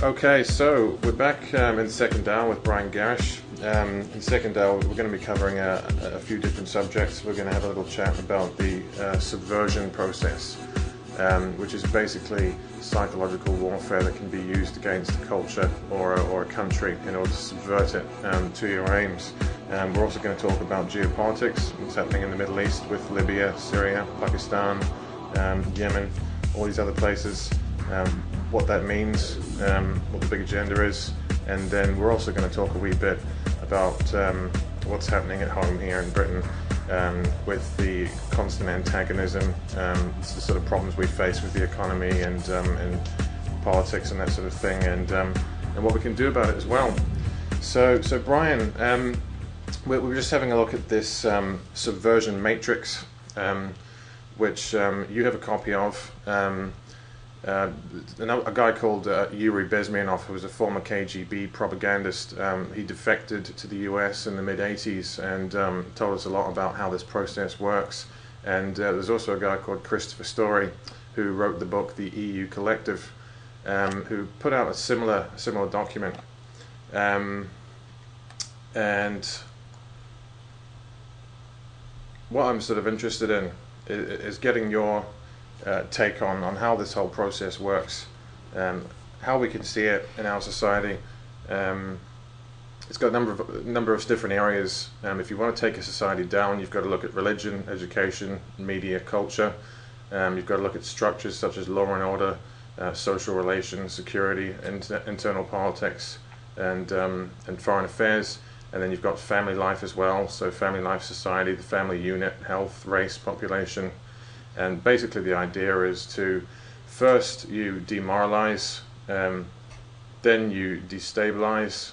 Okay, so we're back in second hour with Brian Gerrish. In second hour, we're going to be covering a few different subjects. We're going to have a little chat about the subversion process, which is basically psychological warfare that can be used against a culture or a country in order to subvert it to your aims. We're also going to talk about geopolitics, what's happening in the Middle East with Libya, Syria, Pakistan, Yemen, all these other places. What that means, what the big agenda is, and then we're also going to talk a wee bit about what's happening at home here in Britain with the constant antagonism, the sort of problems we face with the economy and politics and that sort of thing, and what we can do about it as well. So Brian, we were just having a look at this subversion matrix, which you have a copy of. A guy called Yuri Bezmenov, who was a former KGB propagandist, he defected to the US in the mid-80s and told us a lot about how this process works. And there's also a guy called Christopher Story, who wrote the book The EU Collective, who put out a similar document. And what I'm sort of interested in is getting your take on how this whole process works, how we can see it in our society. It's got a number of different areas. If you want to take a society down, you've got to look at religion, education, media, culture. You've got to look at structures such as law and order, social relations, security, internal politics, and foreign affairs. And then you've got family life as well. So family life, society, the family unit, health, race, population. And basically the idea is to first you demoralize, then you destabilize,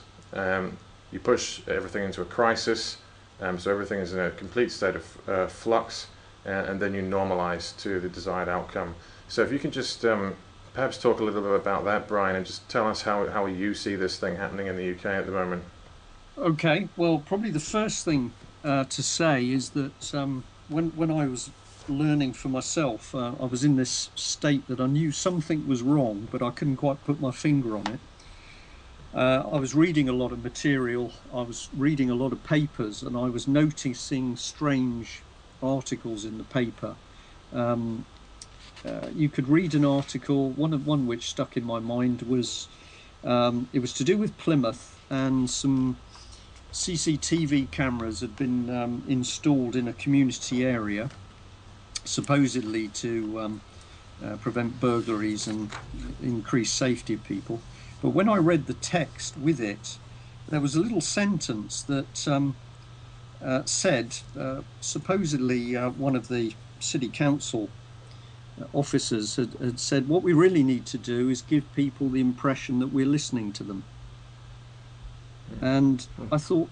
you push everything into a crisis, so everything is in a complete state of flux, and then you normalize to the desired outcome. So if you can just perhaps talk a little bit about that, Brian, and just tell us how you see this thing happening in the UK at the moment. Okay, well, probably the first thing to say is that when I was learning for myself, I was in this state that I knew something was wrong, but I couldn't quite put my finger on it. I was reading a lot of material, I was reading a lot of papers, and I was noticing strange articles in the paper. You could read an article, one which stuck in my mind was, it was to do with Plymouth, and some CCTV cameras had been installed in a community area, supposedly to prevent burglaries and increase safety of people. But when I read the text with it, there was a little sentence that said, supposedly one of the city council officers had said, what we really need to do is give people the impression that we're listening to them. And I thought,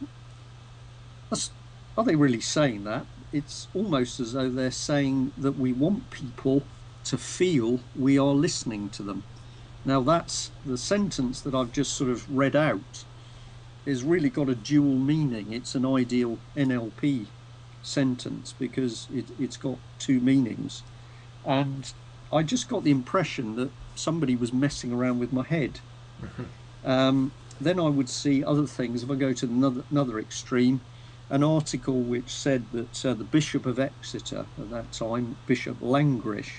are they really saying that? It's almost as though they're saying that we want people to feel we are listening to them. Now that's the sentence that I've just sort of read out has really got a dual meaning. It's an ideal NLP sentence because it's got two meanings. And I just got the impression that somebody was messing around with my head. Then I would see other things. If I go to another extreme, an article which said that the Bishop of Exeter at that time, Bishop Langrish,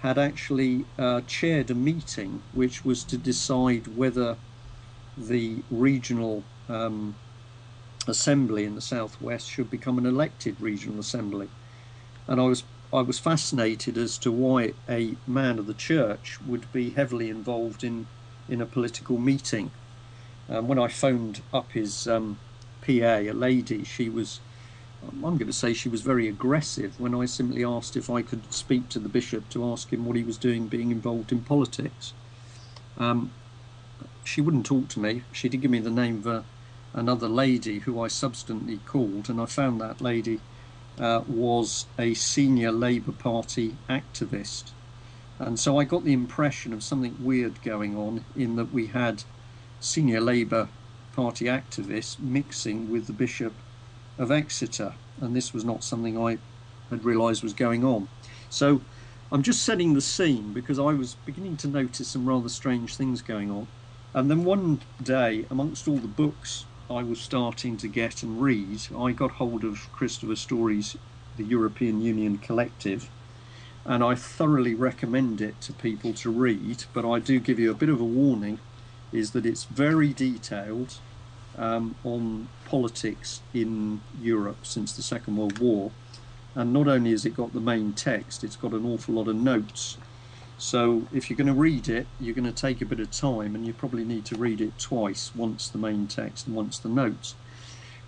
had actually chaired a meeting which was to decide whether the regional assembly in the southwest should become an elected regional assembly. And I was fascinated as to why a man of the church would be heavily involved in a political meeting. When I phoned up his PA, a lady, she was, I'm going to say she was very aggressive when I simply asked if I could speak to the bishop to ask him what he was doing being involved in politics. She wouldn't talk to me. She did give me the name of another lady who I subsequently called, and I found that lady was a senior Labour Party activist. And so I got the impression of something weird going on in that we had senior Labour Party activists mixing with the Bishop of Exeter, and this was not something I had realised was going on. So I'm just setting the scene because I was beginning to notice some rather strange things going on. And then one day, amongst all the books I was starting to get and read, I got hold of Christopher Story's The European Union Collective, and I thoroughly recommend it to people to read. But I do give you a bit of a warning, is that it's very detailed on politics in Europe since the Second World War. And not only has it got the main text, it's got an awful lot of notes. So if you're going to read it, you're going to take a bit of time, and you probably need to read it twice, once the main text and once the notes.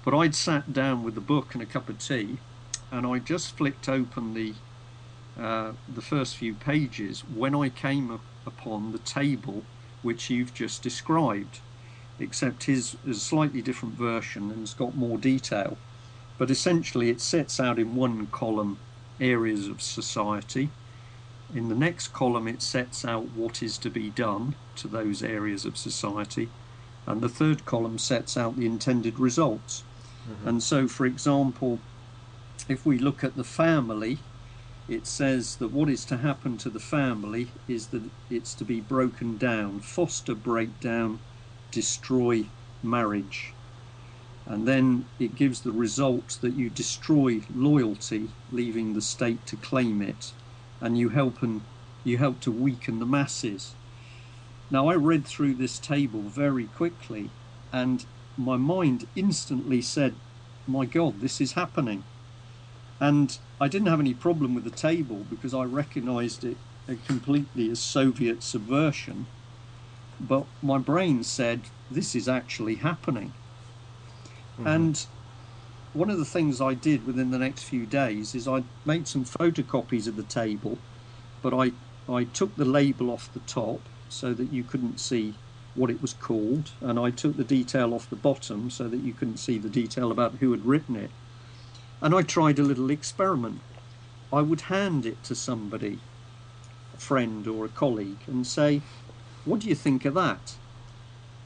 But I'd sat down with the book and a cup of tea, and I just flicked open the first few pages when I came upon the table which you've just described, except his is a slightly different version and it's got more detail. But essentially it sets out in one column areas of society. In the next column it sets out what is to be done to those areas of society. And the third column sets out the intended results. Mm-hmm. And so, for example, if we look at the family, it says that what is to happen to the family is that it's to be broken down, foster, break down, destroy marriage. And then it gives the result that you destroy loyalty, leaving the state to claim it, and you help to weaken the masses. Now, I read through this table very quickly, and my mind instantly said, my God, this is happening. And I didn't have any problem with the table because I recognized it completely as Soviet subversion. But my brain said, this is actually happening. Mm-hmm. And one of the things I did within the next few days is I made some photocopies of the table, but I took the label off the top so that you couldn't see what it was called, and I took the detail off the bottom so that you couldn't see the detail about who had written it. And I tried a little experiment. I would hand it to somebody, a friend or a colleague, and say, what do you think of that?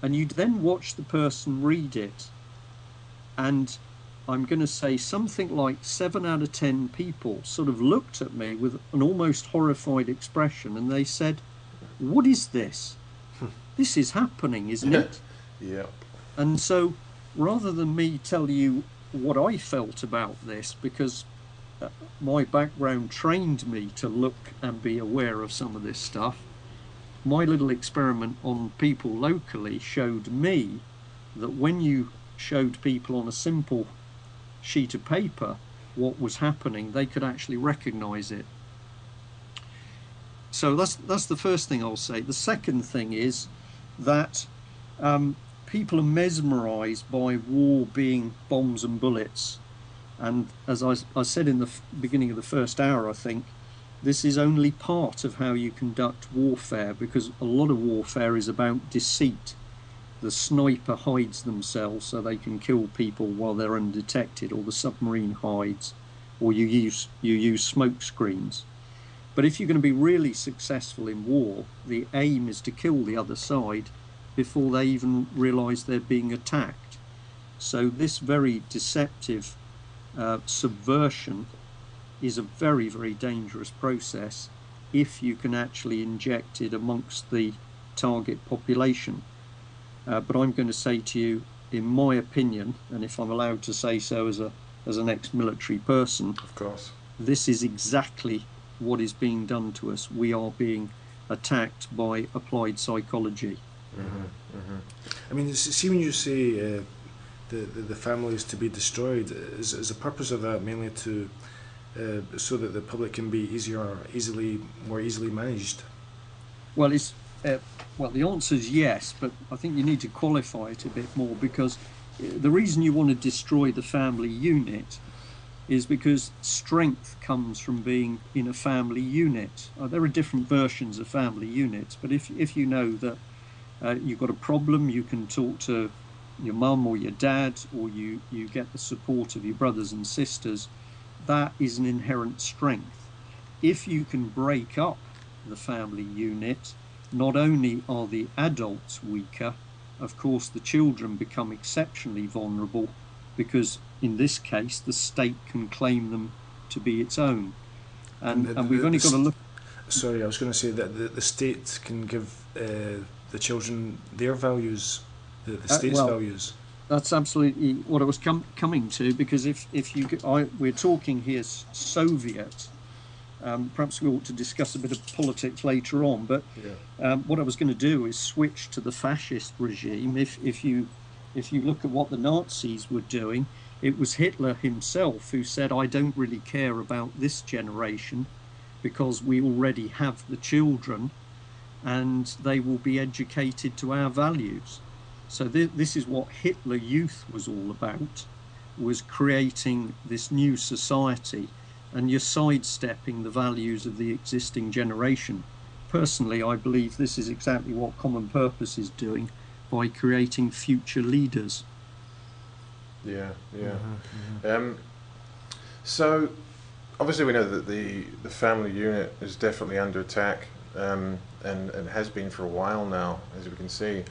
And you'd then watch the person read it. And I'm going to say something like 7 out of 10 people sort of looked at me with an almost horrified expression, and they said, what is this? This is happening, isn't it? Yeah. And so rather than me tell you what I felt about this, because my background trained me to look and be aware of some of this stuff, my little experiment on people locally showed me that when you showed people on a simple sheet of paper what was happening, they could actually recognize it. So that's the first thing I'll say. The second thing is that people are mesmerized by war being bombs and bullets. And as I said in the beginning of the first hour, I think, this is only part of how you conduct warfare, because a lot of warfare is about deceit. The sniper hides themselves so they can kill people while they're undetected, or the submarine hides, or you use smoke screens. But if you're going to be really successful in war, the aim is to kill the other side before they even realize they're being attacked. So this very deceptive subversion is a very, very dangerous process if you can actually inject it amongst the target population. But I'm going to say to you, in my opinion, and if I'm allowed to say so as an ex-military person, of course, this is exactly what is being done to us. We are being attacked by applied psychology. Mm-hmm, mm-hmm. I mean, see, when you say the family is to be destroyed, is the purpose of that mainly to so that the public can be more easily managed? Well, the answer is yes, but I think you need to qualify it a bit more, because the reason you want to destroy the family unit is because strength comes from being in a family unit. There are different versions of family units, but if you know that you've got a problem, you can talk to your mum or your dad, or you get the support of your brothers and sisters, that is an inherent strength. If you can break up the family unit, not only are the adults weaker, of course the children become exceptionally vulnerable, because in this case the state can claim them to be its own. And we've only got to look... Sorry, I was going to say that the state can give the the children their values, the state's well, values. that's absolutely what I was coming to, because if you we're talking here Soviet. Perhaps we ought to discuss a bit of politics later on, but what I was going to do is switch to the fascist regime. If you look at what the Nazis were doing, it was Hitler himself who said, "I don't really care about this generation because we already have the children and they will be educated to our values." So this is what Hitler Youth was all about, was creating this new society, and you're sidestepping the values of the existing generation. Personally, I believe this is exactly what Common Purpose is doing by creating future leaders. Yeah. So, obviously we know that the family unit is definitely under attack, and has been for a while now, as we can see.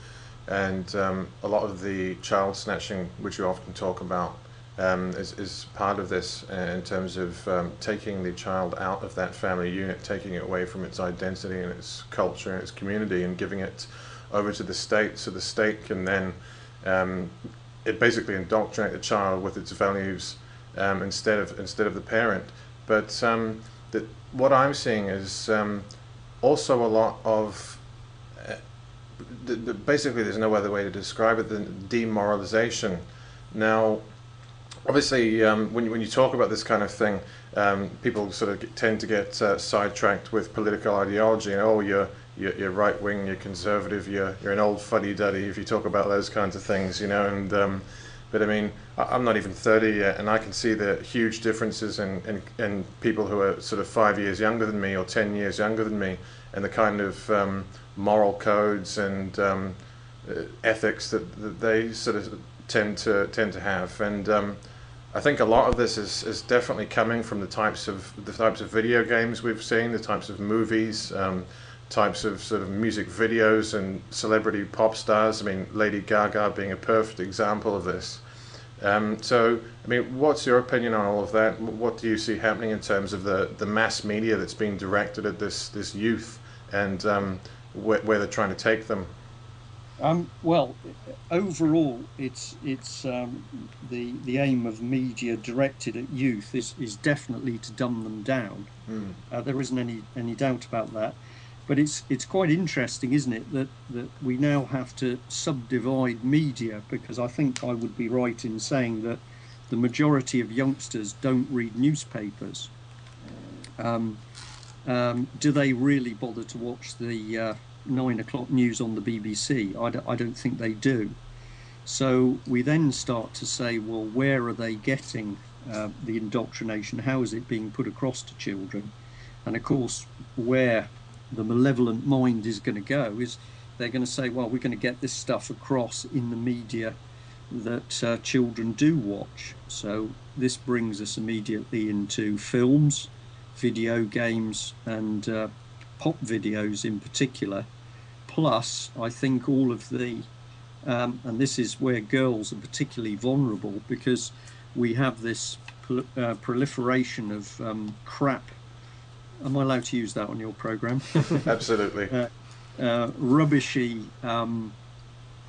And a lot of the child snatching, which you often talk about, is part of this, in terms of taking the child out of that family unit, taking it away from its identity and its culture and its community, and giving it over to the state, so the state can then it basically indoctrinate the child with its values, instead of the parent. But what I'm seeing is also a lot of basically, there's no other way to describe it than demoralization. Now, obviously, when you talk about this kind of thing, people sort of tend to get sidetracked with political ideology, and you're right wing, you're conservative, you're an old fuddy duddy if you talk about those kinds of things, And but I mean, I'm not even 30 yet, and I can see the huge differences in people who are sort of 5 years younger than me or 10 years younger than me, and the kind of moral codes and ethics that they sort of tend to have. And I think a lot of this is definitely coming from the types of video games we've seen, the types of movies, types of sort of music videos and celebrity pop stars. I mean, Lady Gaga being a perfect example of this. So, I mean, what's your opinion on all of that? What do you see happening in terms of the mass media that's being directed at this youth, and where they're trying to take them? Well, overall, it's the aim of media directed at youth is definitely to dumb them down. There isn't any doubt about that. But it's quite interesting, isn't it, that we now have to subdivide media, because I think I would be right in saying that the majority of youngsters don't read newspapers. Do they really bother to watch the 9 o'clock news on the BBC? I don't think they do. So we then start to say, well, where are they getting the indoctrination? How is it being put across to children? And of course, where the malevolent mind is going to go is they're going to say, well, we're going to get this stuff across in the media that children do watch. So this brings us immediately into films, video games, and pop videos in particular. Plus, I think all of the, and this is where girls are particularly vulnerable, because we have this proliferation of crap. Am I allowed to use that on your program? Absolutely. Rubbishy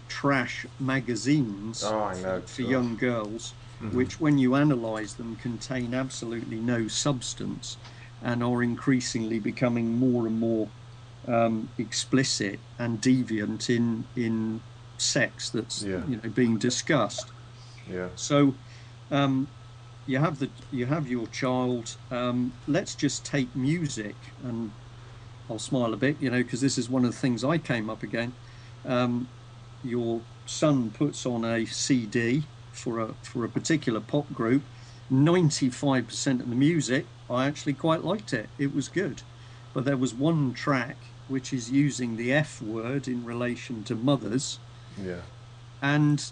trash magazines for young girls, which, when you analyse them, contain absolutely no substance and are increasingly becoming more and more explicit and deviant in sex that's being discussed. Yeah. So you have your child. Let's just take music, and I'll smile a bit, because this is one of the things I came up again. Your son puts on a CD for a particular pop group. 95% of the music, I actually quite liked it. It was good, but there was one track which is using the F word in relation to mothers. Yeah. And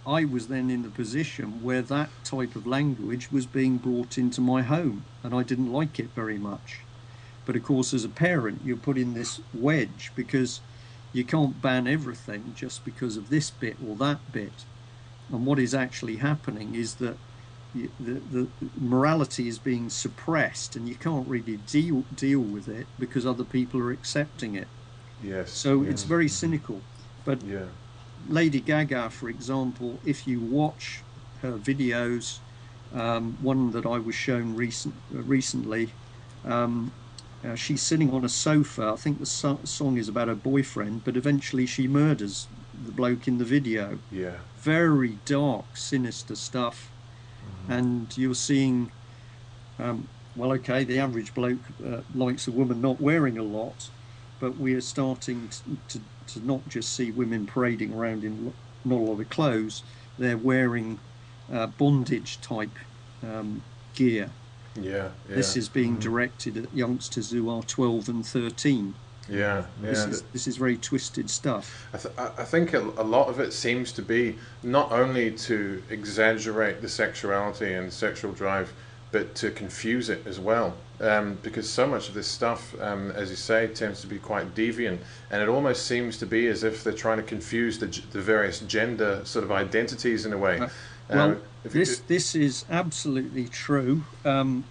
I was then in the position where that type of language was being brought into my home, and I didn't like it very much. But of course, as a parent, you're put in this wedge, because you can't ban everything just because of this bit or that bit. And what is actually happening is that the morality is being suppressed, and you can't really deal with it because other people are accepting it. Yes. So Yeah. it's very cynical. But Yeah. Lady Gaga, for example, if you watch her videos, one that I was shown recently, um, she's sitting on a sofa. I think the song is about her boyfriend, but eventually she murders the bloke in the video. Yeah. Very dark, sinister stuff. And you're seeing, well, okay, the average bloke likes a woman not wearing a lot, but we are starting to not just see women parading around in not a lot of clothes. They're wearing bondage type gear. Yeah. Yeah. This is being directed at youngsters who are 12 and 13. Yeah. Yeah. This is very twisted stuff. I think a lot of it seems to be not only to exaggerate the sexuality and sexual drive, but to confuse it as well. Because so much of this stuff, as you say, tends to be quite deviant, and it almost seems to be as if they're trying to confuse the various gender sort of identities in a way. Well, this is absolutely true, and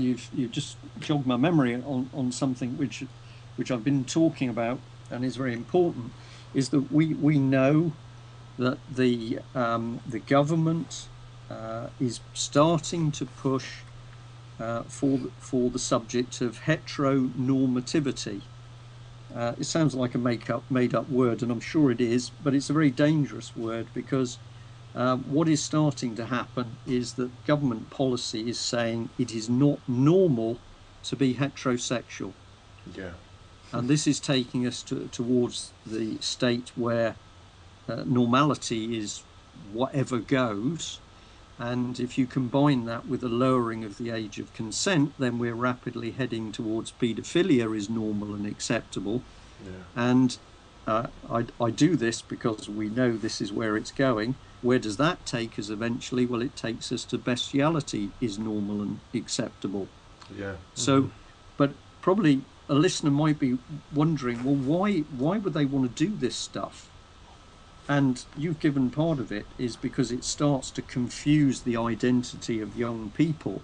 you've just jogged my memory on something which I've been talking about and is very important, is that we know that the government is starting to push for the subject of heteronormativity. It sounds like a made up word, and I'm sure it is, but it's a very dangerous word, because what is starting to happen is that government policy is saying it is not normal to be heterosexual. Yeah. And this is taking us towards the state where normality is whatever goes. And if you combine that with a lowering of the age of consent, then we're rapidly heading towards paedophilia is normal and acceptable. Yeah. And I do this because we know this is where it's going. Where does that take us eventually? Well, it takes us to bestiality is normal and acceptable. Yeah. So, but probably a listener might be wondering, well, why would they want to do this stuff? And you've given part of it is because it starts to confuse the identity of young people.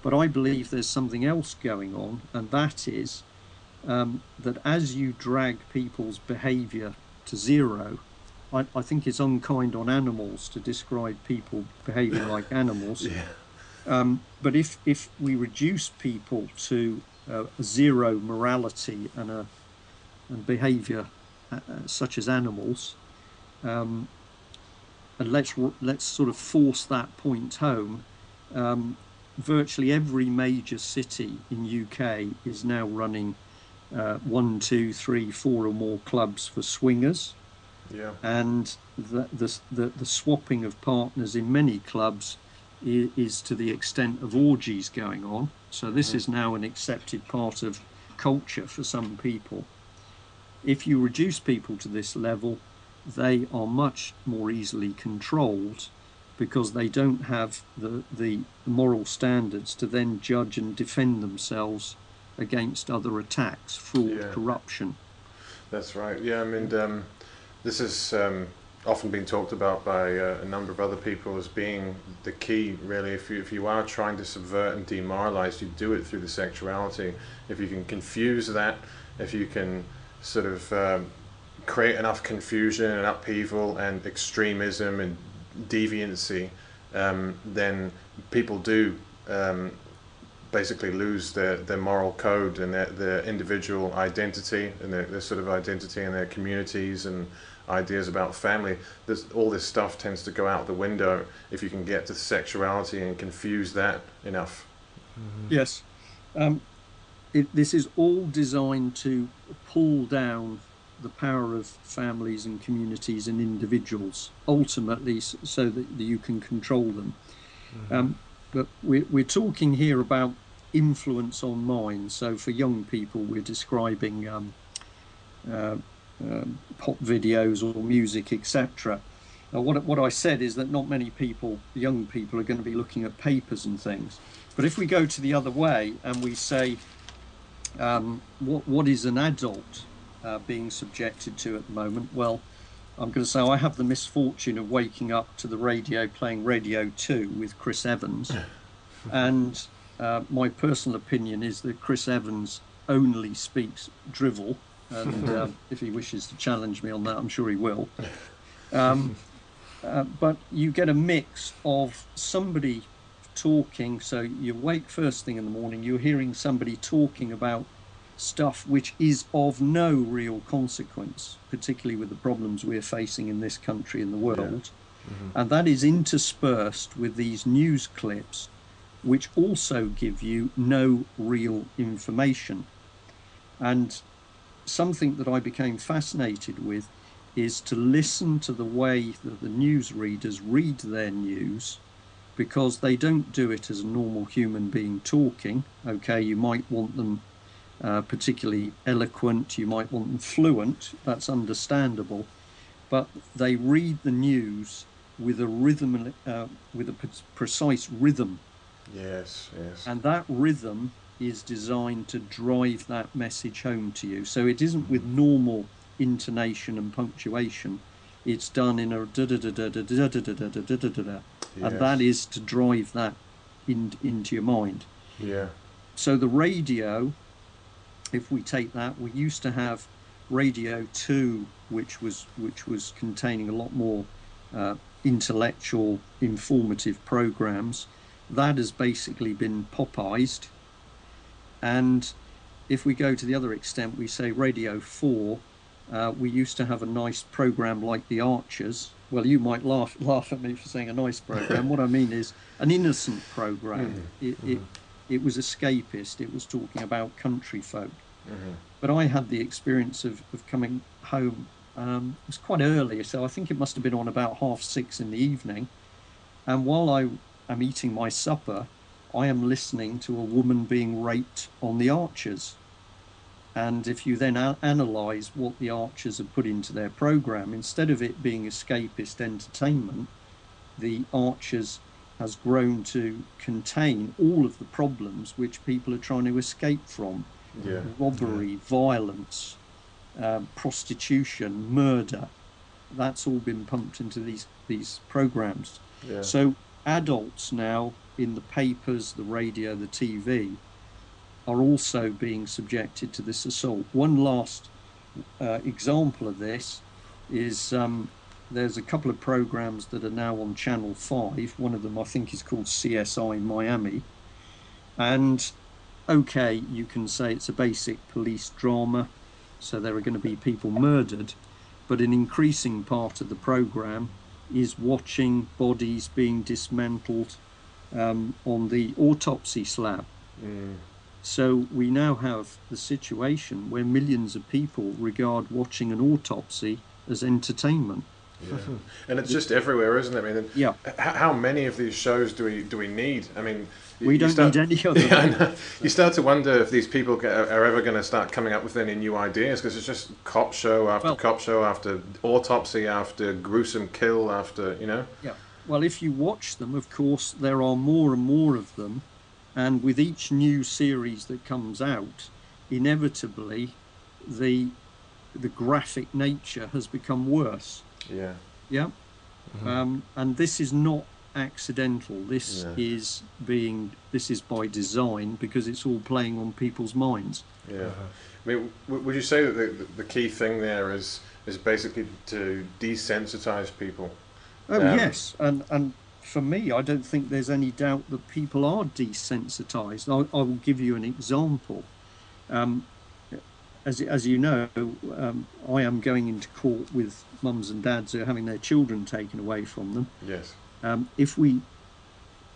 But I believe there's something else going on, and that is that as you drag people's behaviour to zero, I think it's unkind on animals to describe people behaving like animals. Yeah. But if we reduce people to zero morality and behaviour such as animals, and let's sort of force that point home. Virtually every major city in UK is now running 1, 2, 3, 4 or more clubs for swingers. Yeah. And the swapping of partners in many clubs is to the extent of orgies going on. So this is now an accepted part of culture for some people. If you reduce people to this level, they are much more easily controlled, because they don't have the moral standards to then judge and defend themselves against other attacks, fraud, corruption. That's right. Yeah, I mean, this has often been talked about by a number of other people as being the key, really. If you are trying to subvert and demoralize, you do it through the sexuality. If you can confuse that, if you can sort of create enough confusion and upheaval and extremism and deviancy, then people do basically lose their moral code and their individual identity and their sort of identity and their communities and ideas about family. All this stuff tends to go out the window if you can get to sexuality and confuse that enough. Mm-hmm. Yes. This is all designed to pull down the power of families and communities and individuals, ultimately, so that you can control them. Mm-hmm. But we're talking here about influence on minds. So for young people, we're describing pop videos or music, etc. Now, what I said is that not many people, young people, are going to be looking at papers and things. But if we go to the other way and we say, what is an adult being subjected to at the moment? Well, I'm going to say I have the misfortune of waking up to the radio playing Radio 2 with Chris Evans. And my personal opinion is that Chris Evans only speaks drivel. and if he wishes to challenge me on that, I'm sure he will. But you get a mix of somebody talking. So you wake first thing in the morning, you're hearing somebody talking about stuff which is of no real consequence, particularly with the problems we're facing in this country and the world. And that is interspersed with these news clips, which also give you no real information. And something that I became fascinated with is to listen to the way that the news readers read their news, because they don't do it as a normal human being talking. Okay, you might want them particularly eloquent, you might want them fluent, that's understandable, but they read the news with a rhythm, with a precise rhythm. Yes, yes. And that rhythm is designed to drive that message home to you. So it isn't with normal intonation and punctuation. It's done in a da-da-da-da-da-da-da-da-da-da-da-da. And that is to drive that into your mind. Yeah. So the radio, if we take that, we used to have Radio 2, which was containing a lot more intellectual, informative programs. That has basically been Popeyed. And if we go to the other extent, we say Radio 4, we used to have a nice program like The Archers. Well, you might laugh at me for saying a nice program. What I mean is an innocent program. It was escapist. It was talking about country folk. But I had the experience of coming home. It was quite early, so I think it must have been on about 6:30 in the evening. And while I am eating my supper, I am listening to a woman being raped on The Archers. And if you then analyse what the Archers have put into their programme, instead of it being escapist entertainment, the Archers has grown to contain all of the problems which people are trying to escape from. Robbery, violence, prostitution, murder. That's all been pumped into these programmes. So adults now, in the papers, the radio, the TV, are also being subjected to this assault. One last example of this is there's a couple of programs that are now on Channel 5. One of them, I think, is called CSI Miami. And, okay, you can say it's a basic police drama, so there are going to be people murdered, but an increasing part of the program is watching bodies being dismantled on the autopsy slab. So we now have the situation where millions of people regard watching an autopsy as entertainment. And it's just everywhere, isn't it? I mean, how many of these shows do we need? I mean, we don't need any other. You start to wonder if these people are ever going to start coming up with any new ideas, because it's just cop show after cop show after autopsy after gruesome kill after, you know. Well, if you watch them, of course, there are more and more of them. And with each new series that comes out, inevitably, the graphic nature has become worse. And this is not accidental. This is by design, because it's all playing on people's minds. I mean, would you say that the key thing there is basically to desensitize people? Yes, and for me, I don't think there's any doubt that people are desensitized. I will give you an example. As you know, I am going into court with mums and dads who are having their children taken away from them. Yes. If we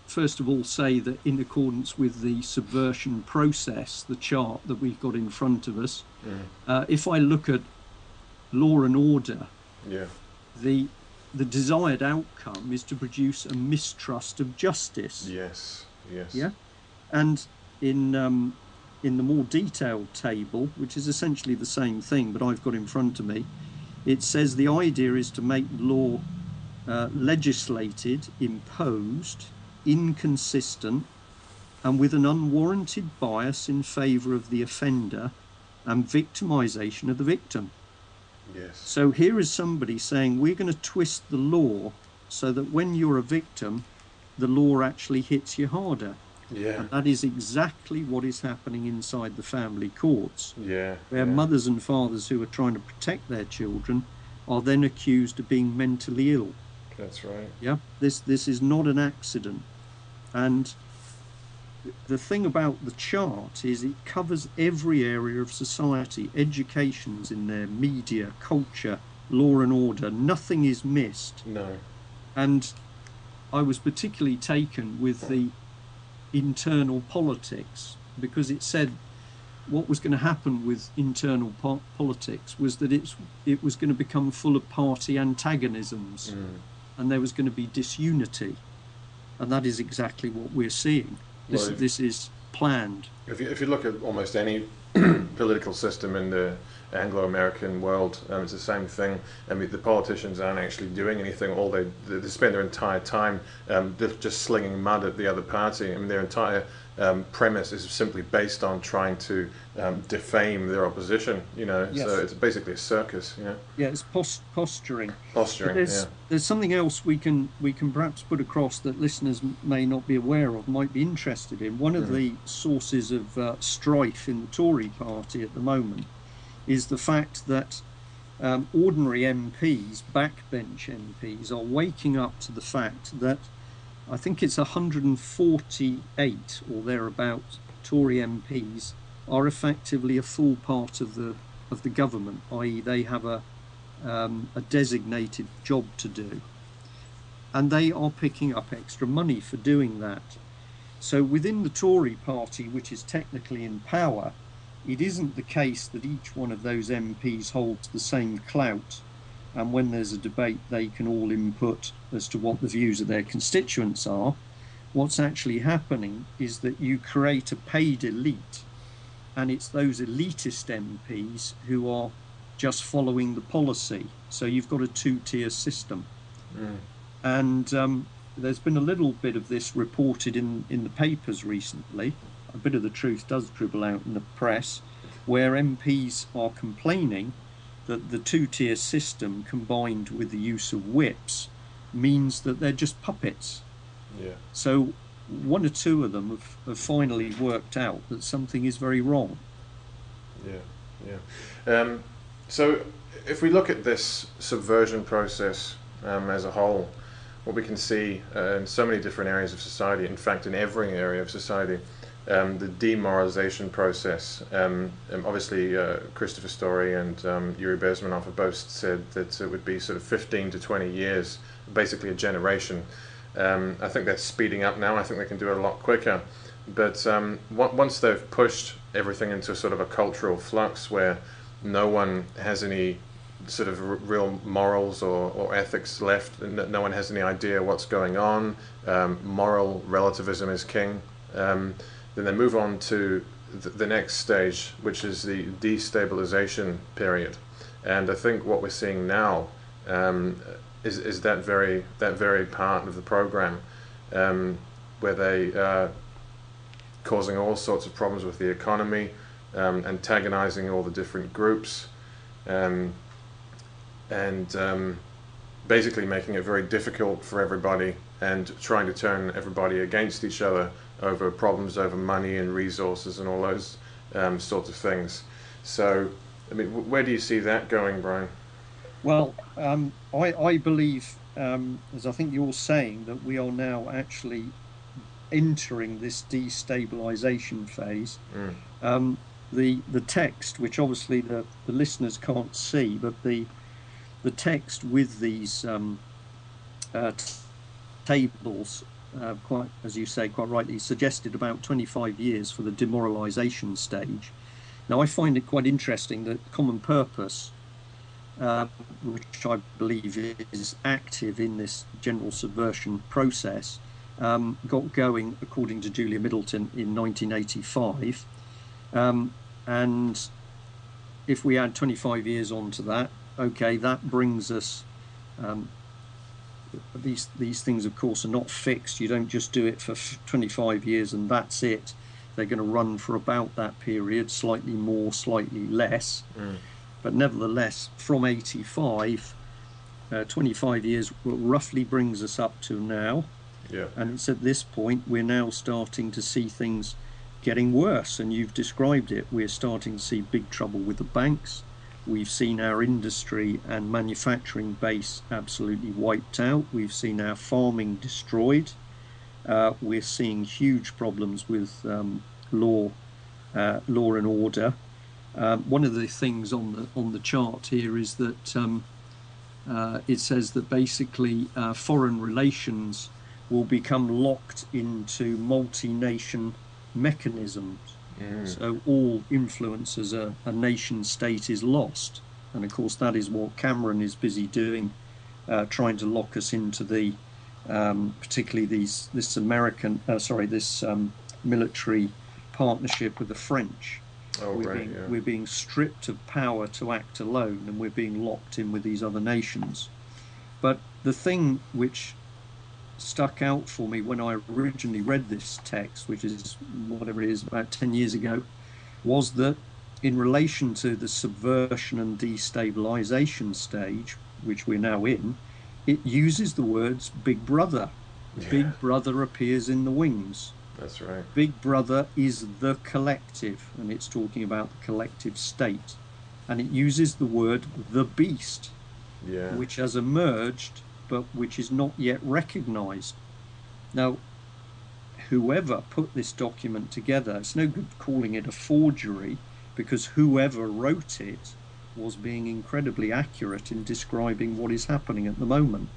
first of all say that in accordance with the subversion process, the chart that we've got in front of us, if I look at law and order, the desired outcome is to produce a mistrust of justice. Yes. And in the more detailed table, which is essentially the same thing, but I've got in front of me, it says the idea is to make law legislated, imposed, inconsistent, and with an unwarranted bias in favour of the offender and victimisation of the victim. So here is somebody saying we're going to twist the law so that when you're a victim, the law actually hits you harder. Yeah. And that is exactly what is happening inside the family courts, Yeah. where mothers and fathers who are trying to protect their children are then accused of being mentally ill. That's right. Yeah, this is not an accident. And the thing about the chart is it covers every area of society. Education's in there, media, culture, law and order. Nothing is missed. No. And I was particularly taken with the internal politics, because it said what was going to happen with internal politics was that it was going to become full of party antagonisms, and there was going to be disunity, and that is exactly what we're seeing. This is planned. If you look at almost any political system in the Anglo-American world, it's the same thing. I mean, the politicians aren't actually doing anything. All they spend their entire time just slinging mud at the other party. I mean, their entire premise is simply based on trying to defame their opposition. You know, Yes. So it's basically a circus. You know. Yeah, it's posturing. Posturing. There's something else we can perhaps put across that listeners may not be aware of, might be interested in. One of the sources of strife in the Tory party at the moment is the fact that ordinary MPs, backbench MPs, are waking up to the fact that I think it's 148 or thereabouts Tory MPs are effectively a full part of the government, i.e. they have a designated job to do, and they are picking up extra money for doing that. So within the Tory party, which is technically in power, it isn't the case that each one of those MPs holds the same clout, and when there's a debate they can all input as to what the views of their constituents are. What's actually happening is that you create a paid elite, and it's those elitist MPs who are just following the policy. So you've got a two-tier system. And there's been a little bit of this reported in the papers recently. A bit of the truth does dribble out in the press, where MPs are complaining that the two-tier system combined with the use of whips means that they're just puppets. Yeah. So one or two of them have finally worked out that something is very wrong. Yeah. So if we look at this subversion process as a whole, what we can see in so many different areas of society, in fact in every area of society, the demoralization process. Obviously, Christopher Story and Yuri Bezmenov have both said that it would be sort of 15 to 20 years, basically a generation. I think that's speeding up now. I think they can do it a lot quicker. But once they've pushed everything into sort of a cultural flux where no one has any sort of real morals or ethics left, and no one has any idea what's going on, moral relativism is king, then they move on to the next stage, which is the destabilization period. And I think what we're seeing now is that very part of the program, where they are causing all sorts of problems with the economy, antagonizing all the different groups, and basically making it very difficult for everybody, and trying to turn everybody against each other over problems over money and resources and all those sorts of things. So, I mean, where do you see that going, Brian? Well, I believe, as I think you're saying, that we are now actually entering this destabilization phase. The text, which obviously the listeners can't see, but the text with these tables, quite as you say, quite rightly, suggested about 25 years for the demoralization stage. Now, I find it quite interesting that Common Purpose, which I believe is active in this general subversion process, got going, according to Julia Middleton, in 1985. And if we add 25 years onto that, okay, that brings us, these things, of course, are not fixed. You don't just do it for 25 years and that's it. They're going to run for about that period, slightly more, slightly less. But nevertheless, from 85, 25 years roughly brings us up to now. Yeah. And it's at this point we're now starting to see things getting worse. And you've described it. We're starting to see big trouble with the banks. We've seen our industry and manufacturing base absolutely wiped out. We've seen our farming destroyed. We're seeing huge problems with law and order. One of the things on the chart here is that it says that basically foreign relations will become locked into multi-nation mechanisms. So all influence as a nation state is lost. And of course, that is what Cameron is busy doing, trying to lock us into the, particularly this military partnership with the French. We're being stripped of power to act alone, and we're being locked in with these other nations. But the thing which stuck out for me when I originally read this text, which is whatever it is, about 10 years ago, was that in relation to the subversion and destabilization stage, which we're now in, it uses the words Big Brother. Yeah. Big Brother appears in the wings. That's right. Big Brother is the collective, and it's talking about the collective state. And it uses the word the beast, which has emerged, but which is not yet recognized. Now, whoever put this document together, it's no good calling it a forgery, because whoever wrote it was being incredibly accurate in describing what is happening at the moment.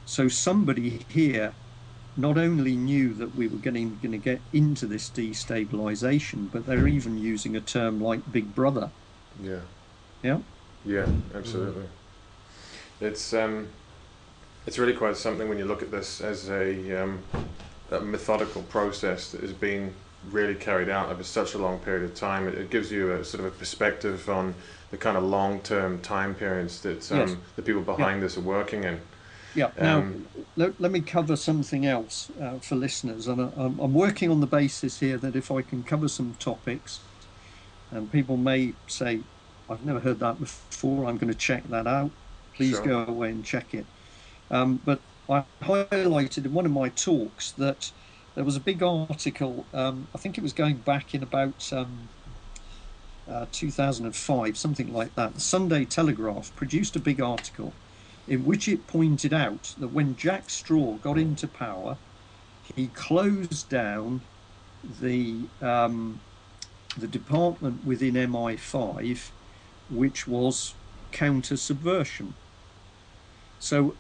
So somebody here not only knew that we were going to get into this destabilization, but they're even using a term like Big Brother. Yeah. Yeah? Yeah, absolutely. It's really quite something when you look at this as a methodical process that is being really carried out over such a long period of time. It gives you a sort of a perspective on the kind of long-term time periods that the people behind this are working in. Yeah. Now, let me cover something else for listeners, and I'm working on the basis here that if I can cover some topics, and people may say, "I've never heard that before. I'm going to check that out." Please go away and check it. But I highlighted in one of my talks that there was a big article. I think it was going back in about 2005, something like that. The Sunday Telegraph produced a big article in which it pointed out that when Jack Straw got into power, he closed down the department within MI5, which was counter-subversion. So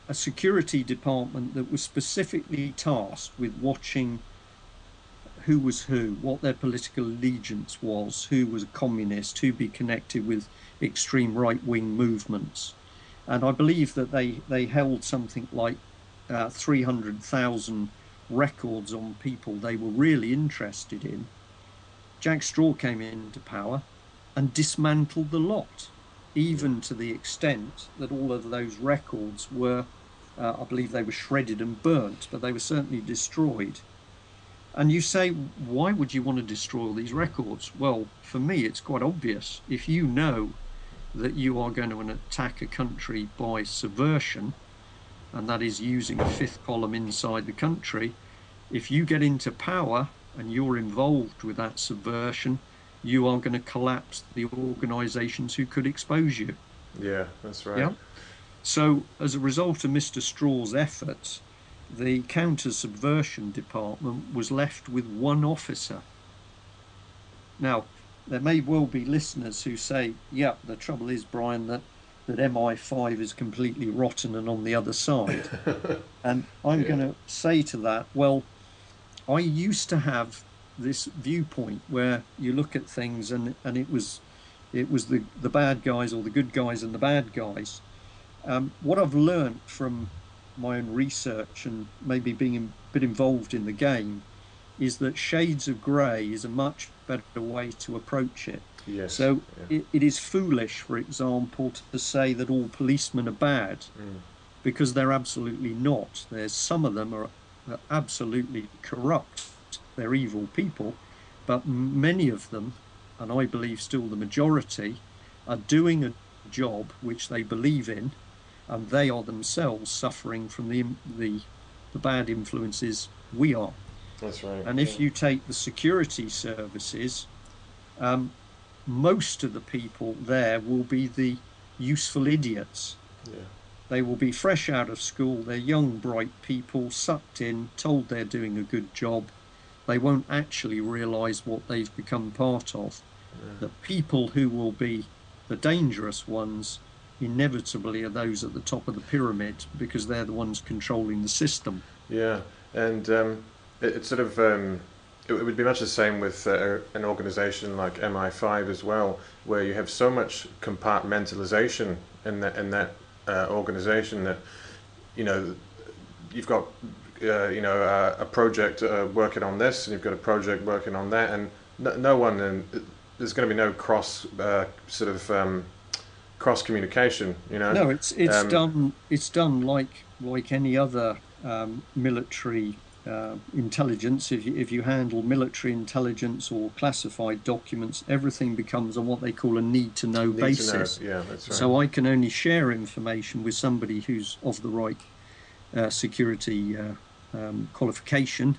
a security department that was specifically tasked with watching who was who, what their political allegiance was, who was a communist, who be connected with extreme right-wing movements. And I believe that they held something like 300,000 records on people they were really interested in. Jack Straw came into power and dismantled the lot, even to the extent that all of those records were, I believe they were shredded and burnt, but they were certainly destroyed. And you say, why would you want to destroy all these records? Well, for me, it's quite obvious. If you know that you are going to attack a country by subversion, and that is using a fifth column inside the country, if you get into power and you're involved with that subversion, you are going to collapse the organizations who could expose you. Yeah, that's right. Yeah? So as a result of Mr. Straw's efforts, the counter-subversion department was left with one officer. Now, there may well be listeners who say, yeah, the trouble is, Brian, that MI5 is completely rotten and on the other side. And I'm going to say to that, well, I used to have this viewpoint where you look at things and it was the bad guys or the good guys and the bad guys. What I've learned from my own research and maybe being a bit involved in the game is that shades of grey is a much better way to approach it. Yes. So it is foolish, for example, to say that all policemen are bad, because they're absolutely not. There's some of them are absolutely corrupt. They're evil people, but many of them, and I believe still the majority, are doing a job which they believe in, and they are themselves suffering from the bad influences we are. That's right. And if you take the security services, most of the people there will be the useful idiots. Yeah. They will be fresh out of school. They're young, bright people, sucked in, told they're doing a good job. They won't actually realise what they've become part of. Yeah. The people who will be the dangerous ones inevitably are those at the top of the pyramid, because they're the ones controlling the system. Yeah, and it's sort of it would be much the same with an organization like MI5 as well, where you have so much compartmentalization in that organization that, you know, you've got a project working on this, and you've got a project working on that, and no one, and there's going to be no cross communication. You know. No, it's done like any other military intelligence. If you handle military intelligence or classified documents, everything becomes on what they call a need-to-know basis. Yeah, that's right. So I can only share information with somebody who's of the right security qualification,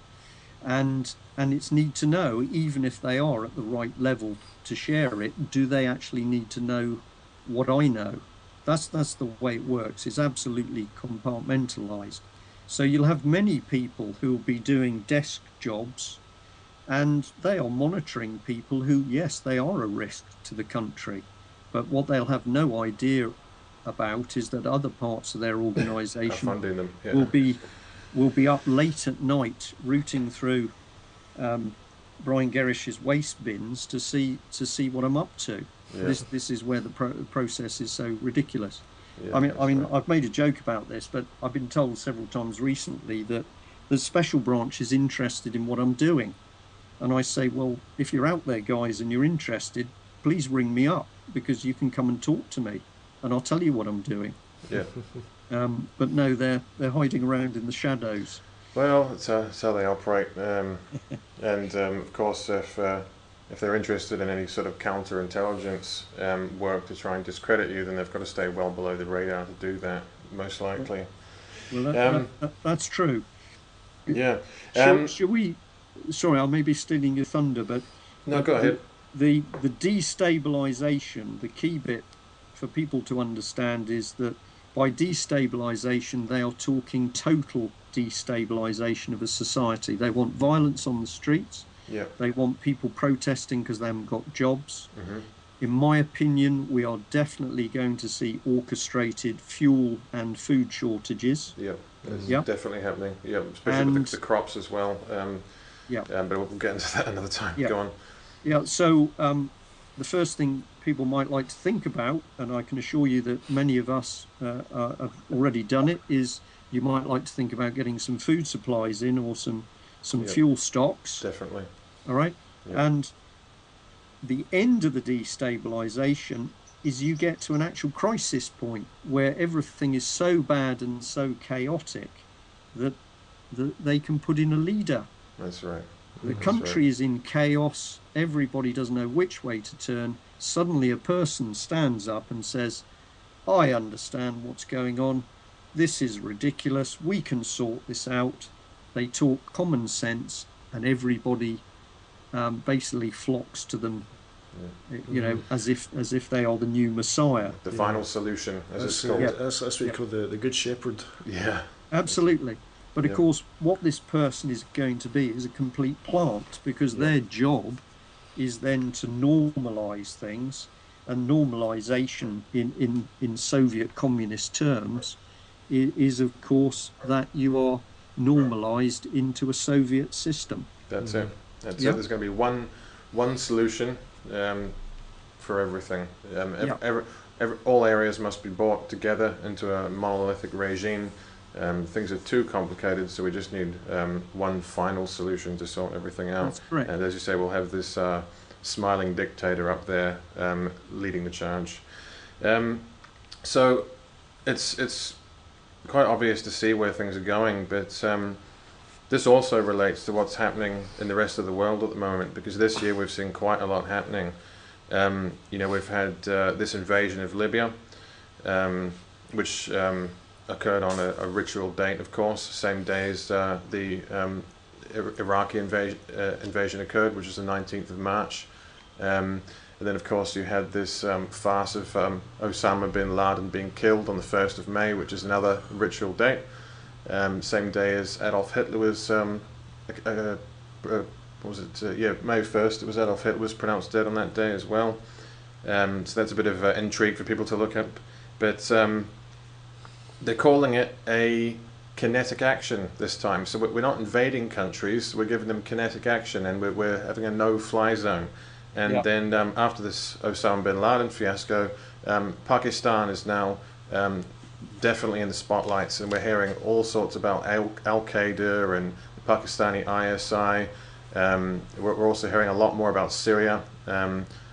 and it's need to know, even if they are at the right level to share it, do they actually need to know what I know? That's the way it works. It's absolutely compartmentalized. So you'll have many people who will be doing desk jobs, and they are monitoring people who, yes, they are a risk to the country, but what they'll have no idea about is that other parts of their organisation funding them. Yeah. will be up late at night rooting through Brian Gerrish's waste bins to see what I'm up to. Yeah. This is where the process is so ridiculous. Yeah, I mean, right. I've made a joke about this, but I've been told several times recently that the special branch is interested in what I'm doing, and I say, well, if you're out there, guys, and you're interested, please ring me up, because you can come and talk to me, and I'll tell you what I'm doing. Yeah. But no, they're hiding around in the shadows. Well, that's how they operate, and of course, if they're interested in any sort of counterintelligence work to try and discredit you, then they've got to stay well below the radar to do that, most likely. Well, that's true. Yeah. Shall we? Sorry, I may be stealing your thunder, but no, go ahead. The destabilization, the key bit for people to understand is that by destabilization, they are talking total destabilization of a society. They want violence on the streets. Yeah. They want people protesting because they haven't got jobs. Mm-hmm. In my opinion, we are definitely going to see orchestrated fuel and food shortages. Yeah, it's definitely happening. Yeah, especially with the crops as well. But we'll get into that another time. Yeah. Go on. Yeah, so the first thing people might like to think about, and I can assure you that many of us have already done it, is you might like to think about getting some food supplies in, or some fuel stocks. Definitely. All right. Yeah. And the end of the destabilization is you get to an actual crisis point where everything is so bad and so chaotic that they can put in a leader. That's right. The country is in chaos. Everybody doesn't know which way to turn. Suddenly a person stands up and says, I understand what's going on. This is ridiculous. We can sort this out. They talk common sense, and everybody basically flocks to them, as if they are the new Messiah. The final solution, as it's called. That's what you call the Good Shepherd. Yeah. Absolutely. But of course, what this person is going to be is a complete plant, because their job is then to normalise things, and normalisation in Soviet communist terms is of course that you are normalised into a Soviet system. That's it. That's it. There's going to be one solution for everything. All areas must be brought together into a monolithic regime. Things are too complicated, so we just need one final solution to sort everything out. That's correct. And as you say, we'll have this smiling dictator up there leading the charge. So it's quite obvious to see where things are going, but this also relates to what's happening in the rest of the world at the moment, because this year we've seen quite a lot happening. We've had this invasion of Libya. which occurred on a ritual date, of course, same day as the Iraqi invasion occurred, which was the 19th of March. And then, of course, you had this farce of Osama bin Laden being killed on the 1st of May, which is another ritual date. Same day as Adolf Hitler was, what was it? Yeah, May 1st, it was Adolf Hitler was pronounced dead on that day as well. So that's a bit of intrigue for people to look at. But they're calling it a kinetic action this time. So we're not invading countries, we're giving them kinetic action, and we're having a no-fly zone. And then after this Osama bin Laden fiasco, Pakistan is now definitely in the spotlights, and we're hearing all sorts about Al-Qaeda and the Pakistani ISI. We're also hearing a lot more about Syria,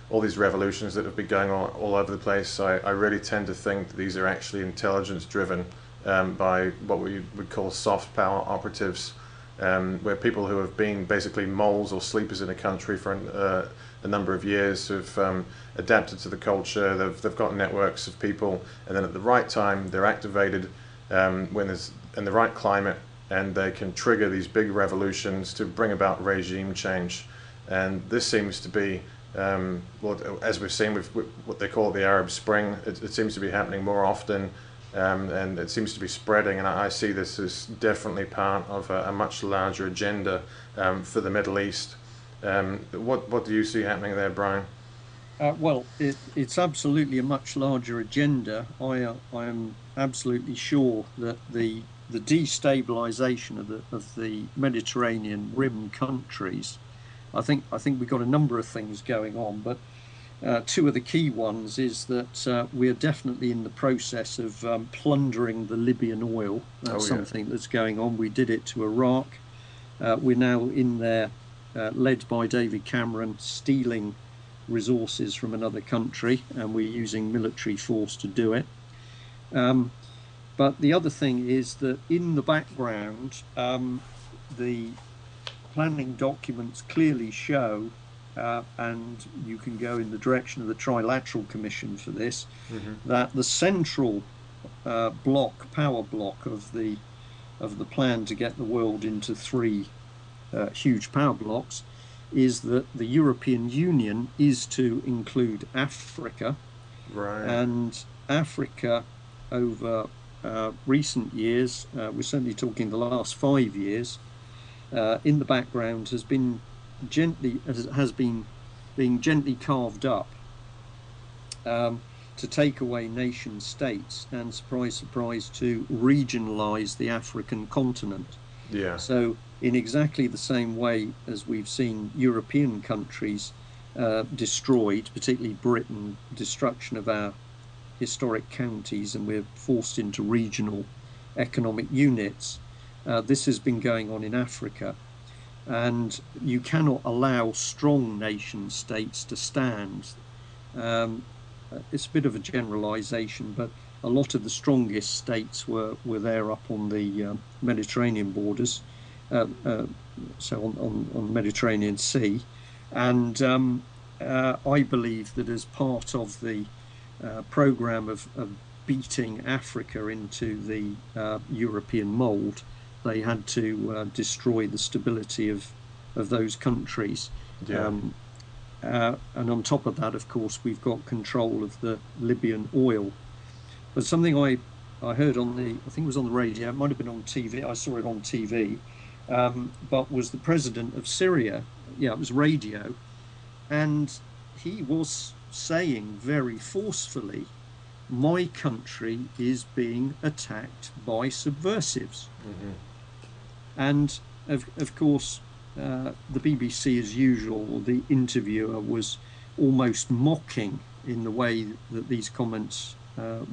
all these revolutions that have been going on all over the place. So I really tend to think that these are actually intelligence-driven by what we would call soft power operatives, where people who have been basically moles or sleepers in a country for a number of years have adapted to the culture. They've got networks of people, and then at the right time they're activated when there's in the right climate, and they can trigger these big revolutions to bring about regime change. And this seems to be, well, as we've seen with what they call the Arab Spring, it seems to be happening more often, and it seems to be spreading. And I see this as definitely part of a much larger agenda for the Middle East. What do you see happening there, Brian? Well, it's absolutely a much larger agenda. I am absolutely sure that the destabilization of the Mediterranean rim countries, I think we've got a number of things going on, but two of the key ones is that we're definitely in the process of plundering the Libyan oil. That's something that's going on. We did it to Iraq. We're now in there, led by David Cameron, stealing resources from another country, and we're using military force to do it. But the other thing is that in the background, the planning documents clearly show, and you can go in the direction of the Trilateral Commission for this, that the central power block of the plan to get the world into three huge power blocks is that the European Union is to include Africa. Right. And Africa over recent years, we're certainly talking the last 5 years, in the background has been being gently carved up to take away nation states and, surprise, surprise, to regionalize the African continent. Yeah. So in exactly the same way as we've seen European countries destroyed, particularly Britain, destruction of our historic counties, and we're forced into regional economic units. This has been going on in Africa, and you cannot allow strong nation states to stand. It's a bit of a generalization, but a lot of the strongest states were there up on the Mediterranean borders, so on the Mediterranean Sea. And I believe that as part of the program of beating Africa into the European mold, they had to destroy the stability of those countries. Yeah. And on top of that, of course, we've got control of the Libyan oil. But something I heard on I think it was on the radio, it might have been on TV, I saw it on TV, but was the president of Syria. Yeah, it was radio. And he was saying very forcefully, my country is being attacked by subversives. And of course, the BBC, as usual, the interviewer was almost mocking in the way that these comments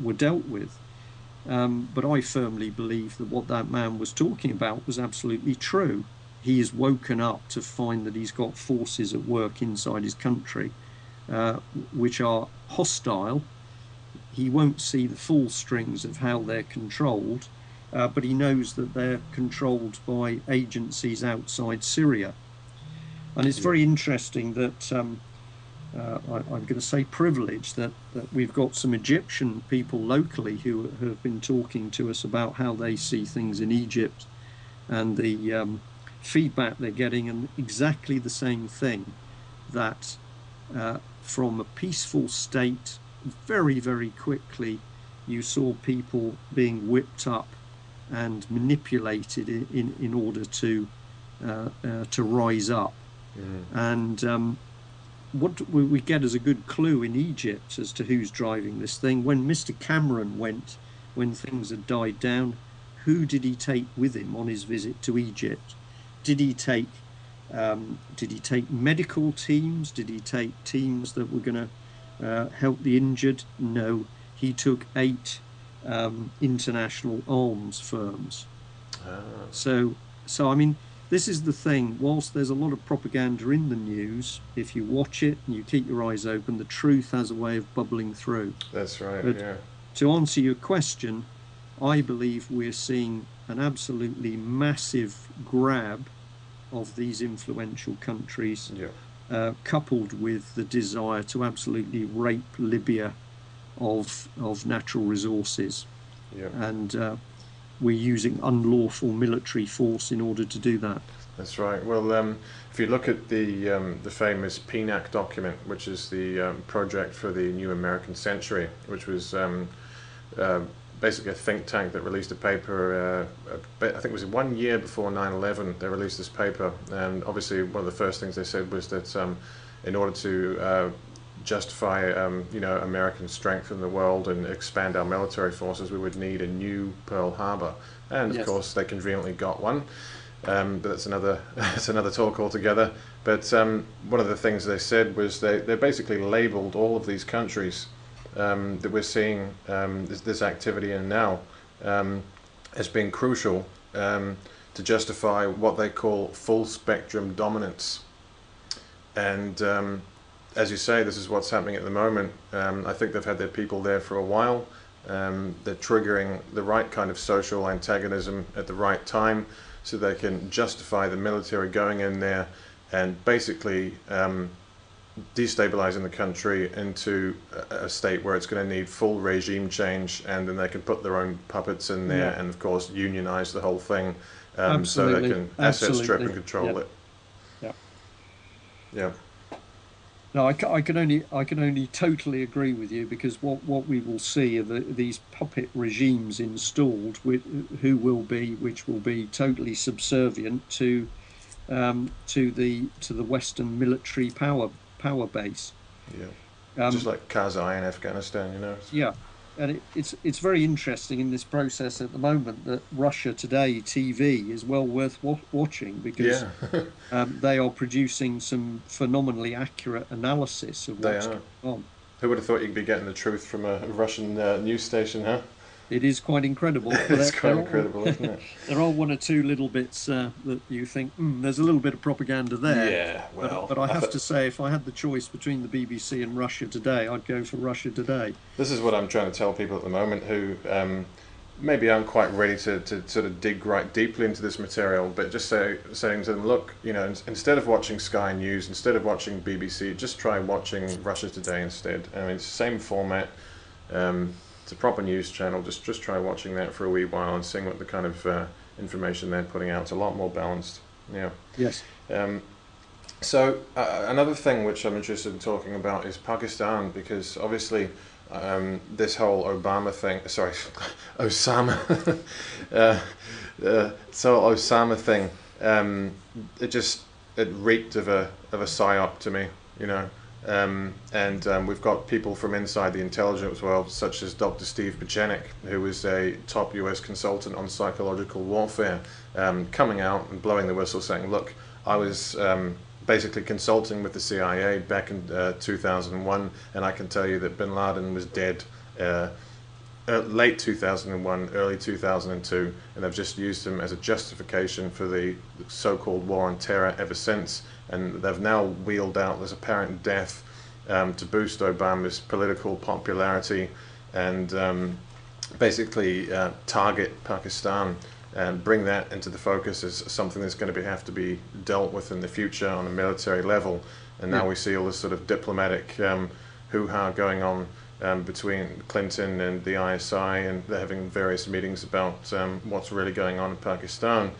were dealt with. But I firmly believe that what that man was talking about was absolutely true. He is woken up to find that he's got forces at work inside his country which are hostile. He won't see the full strings of how they're controlled, but he knows that they're controlled by agencies outside Syria. And it's very interesting that I'm going to say privilege that we've got some Egyptian people locally who have been talking to us about how they see things in Egypt and the feedback they're getting, and exactly the same thing, that from a peaceful state, very, very quickly, you saw people being whipped up and manipulated in order to rise up. And what we get as a good clue in Egypt as to who's driving this thing, when Mr. Cameron went, when things had died down, who did he take with him on his visit to Egypt? Did he take medical teams? Did he take teams that were going to help the injured? No, he took 8 international arms firms. So I mean, this is the thing. Whilst there's a lot of propaganda in the news, if you watch it and you keep your eyes open, the truth has a way of bubbling through. That's right. But yeah. to answer your question, I believe we're seeing an absolutely massive grab of these influential countries, coupled with the desire to absolutely rape Libya of natural resources. Yeah. And we're using unlawful military force in order to do that. That's right. Well, if you look at the famous PNAC document, which is the project for the New American Century, which was basically a think tank that released a paper, I think it was 1 year before 9/11, they released this paper. And obviously one of the first things they said was that in order to justify American strength in the world and expand our military forces, we would need a new Pearl Harbor. And of course they conveniently got one. But that's another talk altogether. But one of the things they said was they basically labeled all of these countries that we're seeing this activity in now as being crucial to justify what they call full spectrum dominance. And as you say, this is what's happening at the moment. I think they've had their people there for a while. They're triggering the right kind of social antagonism at the right time, so they can justify the military going in there and basically destabilizing the country into a state where it's going to need full regime change, and then they can put their own puppets in there and of course unionize the whole thing, so they can asset strip and control it. Yeah. No, I can only totally agree with you, because what we will see are these puppet regimes installed, which will be totally subservient to the Western military power base. Yeah. Just like Karzai in Afghanistan, Yeah. And it's very interesting in this process at the moment that Russia Today TV is well worth watching, because they are producing some phenomenally accurate analysis of what's going on. Who would have thought you'd be getting the truth from a Russian news station, huh? It is quite incredible. It's quite incredible, isn't it? There are one or two little bits that you think, there's a little bit of propaganda there. Yeah, well... But I have to say, if I had the choice between the BBC and Russia Today, I'd go for Russia Today. This is what I'm trying to tell people at the moment who maybe aren't quite ready to sort of dig right deeply into this material, but just saying to them, look, instead of watching Sky News, instead of watching BBC, just try watching Russia Today instead. I mean, it's the same format. It's a proper news channel. Just try watching that for a wee while and seeing what the kind of information they're putting out. It's a lot more balanced. Yeah. Yes. So another thing which I'm interested in talking about is Pakistan, because obviously this whole Osama thing, it reeked of a psyop to me, and we've got people from inside the intelligence world, such as Dr. Steve Buchanek, who is a top US consultant on psychological warfare, coming out and blowing the whistle, saying, look, I was basically consulting with the CIA back in 2001, and I can tell you that bin Laden was dead late 2001, early 2002, and they've just used him as a justification for the so-called war on terror ever since. And they've now wheeled out this apparent death to boost Obama's political popularity and basically target Pakistan and bring that into the focus as something that's going to have to be dealt with in the future on a military level. and now Yeah. we see all this sort of diplomatic hoo-ha going on between Clinton and the ISI, and they're having various meetings about what's really going on in Pakistan.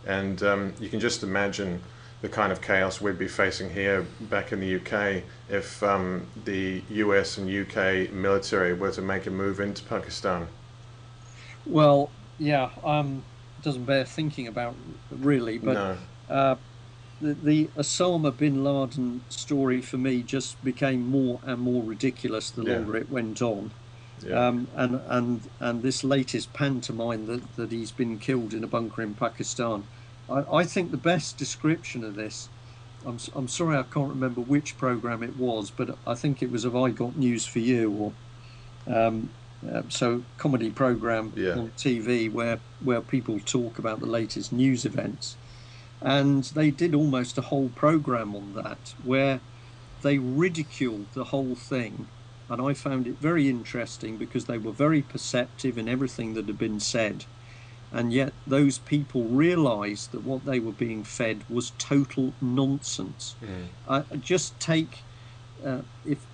And you can just imagine the kind of chaos we'd be facing here back in the UK if the US and UK military were to make a move into Pakistan. Well, yeah, it doesn't bear thinking about really, but No. uh, the Osama bin Laden story for me just became more and more ridiculous the Yeah. longer it went on. Yeah. And this latest pantomime that he's been killed in a bunker in Pakistan, I think the best description of this, I'm sorry I can't remember which program it was, but I think it was Have I Got News for You, or so comedy program Yeah. on TV where people talk about the latest news events, and they did almost a whole program on that where they ridiculed the whole thing, and I found it very interesting because they were very perceptive in everything that had been said, and yet those people realized that what they were being fed was total nonsense. Just take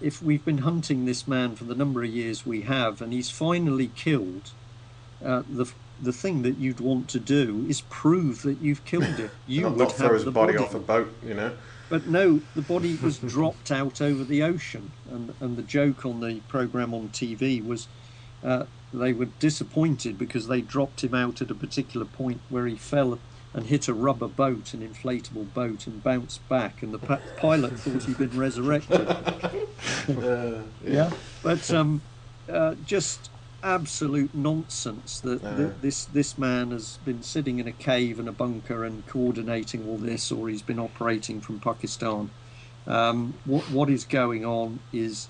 if we've been hunting this man for the number of years we have, and he's finally killed, the thing that you'd want to do is prove that you've killed him. You Not, would not throw have his the body body. off a boat, you know. But no, the body was dropped out over the ocean, and the joke on the program on TV was they were disappointed because they dropped him out at a particular point where he fell and hit a rubber boat, an inflatable boat, and bounced back, and the pilot thought he'd been resurrected. Yeah, but just absolute nonsense that this man has been sitting in a cave in a bunker and coordinating all this, or he's been operating from Pakistan. What is going on is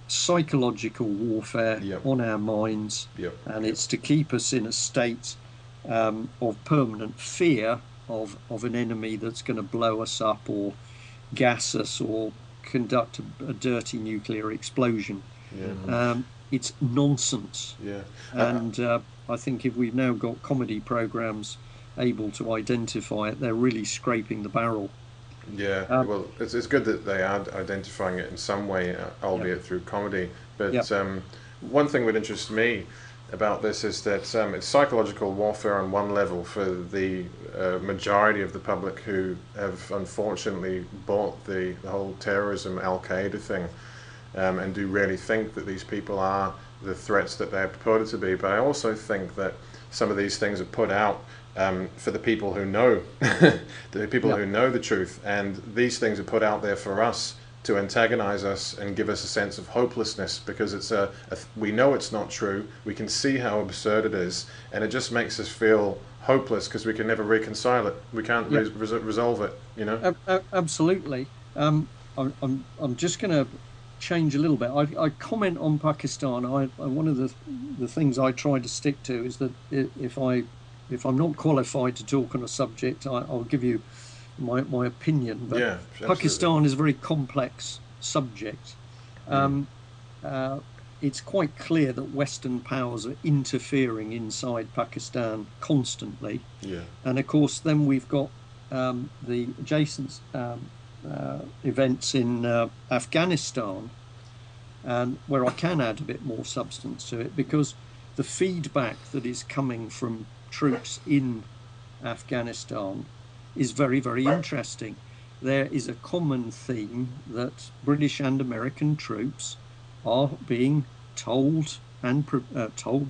psychological warfare Yep. on our minds, Yep. and it's to keep us in a state of permanent fear of an enemy that's going to blow us up or gas us or conduct a dirty nuclear explosion. Yeah. It's nonsense. Yeah. And I think if we've now got comedy programs able to identify it, they're really scraping the barrel. Yeah, well, it's good that they are identifying it in some way, albeit through comedy. But one thing that interests me about this is that it's psychological warfare on one level for the majority of the public who have unfortunately bought the whole terrorism Al-Qaeda thing, and do really think that these people are the threats that they're purported to be. But I also think that some of these things are put out for the people who know, the people who know the truth, and these things are put out there for us to antagonize us and give us a sense of hopelessness, because it's we know it's not true, we can see how absurd it is, and it just makes us feel hopeless because we can never reconcile it, we can't resolve it, you know. Absolutely. I'm just going to change a little bit. I comment on Pakistan. One of the things I try to stick to is that if I'm not qualified to talk on a subject, I'll give you my opinion. But Yeah, Pakistan is a very complex subject. It's quite clear that Western powers are interfering inside Pakistan constantly. Yeah. And of course, then we've got the adjacent events in Afghanistan, and where I can add a bit more substance to it, because the feedback that is coming from troops in Afghanistan is very, very interesting. There is a common theme that British and American troops are being told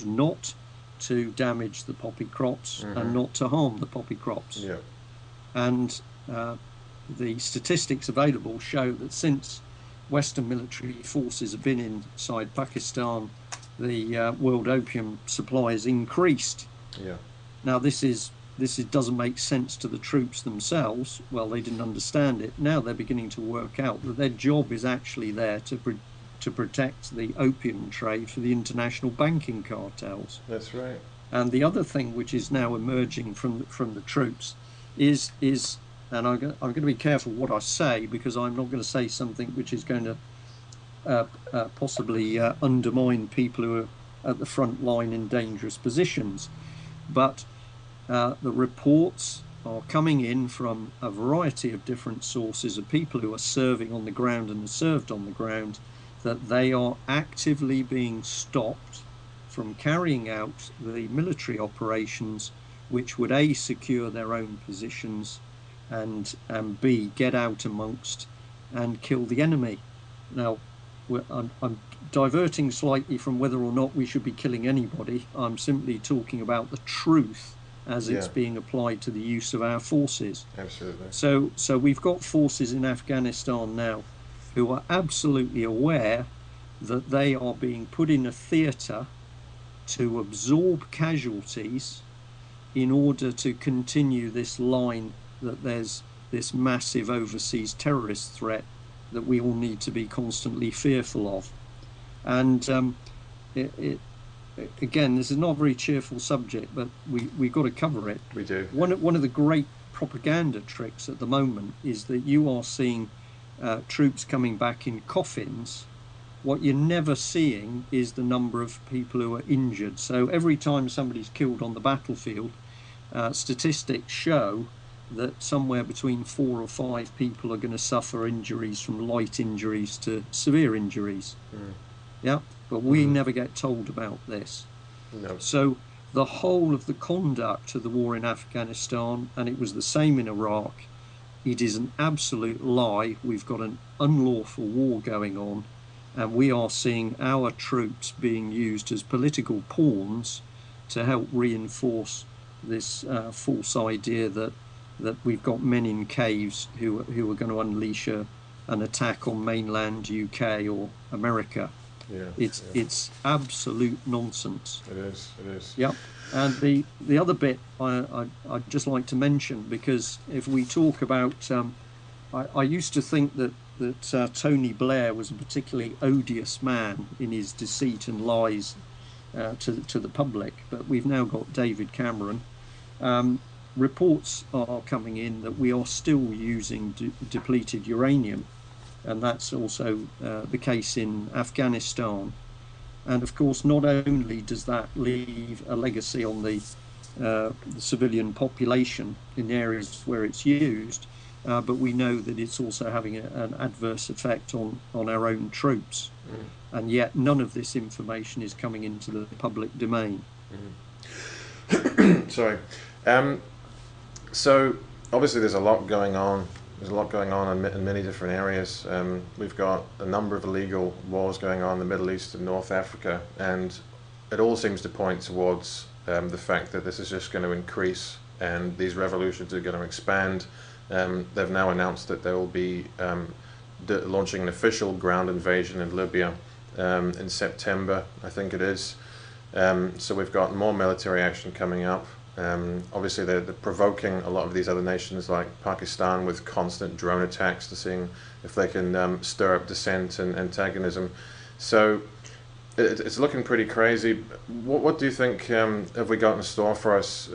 not to damage the poppy crops and not to harm the poppy crops. Yeah. And the statistics available show that since Western military forces have been inside Pakistan, the world opium supply has increased. Yeah. Now this doesn't make sense to the troops themselves. Well, they didn't understand it. Now they're beginning to work out that their job is actually there to protect the opium trade for the international banking cartels. That's right. And the other thing which is now emerging from the troops is and I'm going to be careful what I say, because I'm not going to say something which is going to possibly undermine people who are at the front line in dangerous positions. But the reports are coming in from a variety of different sources of people who are serving on the ground and have served on the ground, that they are actively being stopped from carrying out the military operations which would A, secure their own positions, and B, get out amongst and kill the enemy. Now, I'm diverting slightly from whether or not we should be killing anybody. I'm simply talking about the truth as it's being applied to the use of our forces. Absolutely. So we've got forces in Afghanistan now who are absolutely aware that they are being put in a theatre to absorb casualties in order to continue this line that there's this massive overseas terrorist threat that we all need to be constantly fearful of. And again, this is not a very cheerful subject, but we've got to cover it. We do. One of the great propaganda tricks at the moment is that you are seeing troops coming back in coffins. What you're never seeing is the number of people who are injured. So every time somebody's killed on the battlefield, statistics show that somewhere between 4 or 5 people are going to suffer injuries, from light injuries to severe injuries. Yeah, but we never get told about this. No. So the whole of the conduct of the war in Afghanistan, and it was the same in Iraq, it is an absolute lie. We've got an unlawful war going on, and we are seeing our troops being used as political pawns to help reinforce this false idea that we've got men in caves who are going to unleash an attack on mainland UK or America. Yeah, it's absolute nonsense. It is. Yep. And the other bit I'd just like to mention, because if we talk about, I used to think that Tony Blair was a particularly odious man in his deceit and lies to the public, but we've now got David Cameron. Reports are coming in that we are still using depleted uranium, and that's also the case in Afghanistan. And of course, not only does that leave a legacy on the civilian population in the areas where it's used, but we know that it's also having an adverse effect on our own troops. And yet none of this information is coming into the public domain. Sorry. So obviously there's a lot going on. There's a lot going on in many different areas. We've got a number of illegal wars going on in the Middle East and North Africa, and it all seems to point towards the fact that this is just going to increase, and these revolutions are going to expand. They've now announced that they will be launching an official ground invasion in Libya in September, I think it is. So we've got more military action coming up. Obviously they're provoking a lot of these other nations like Pakistan with constant drone attacks to seeing if they can stir up dissent and antagonism. So it's looking pretty crazy. What do you think have we got in store for us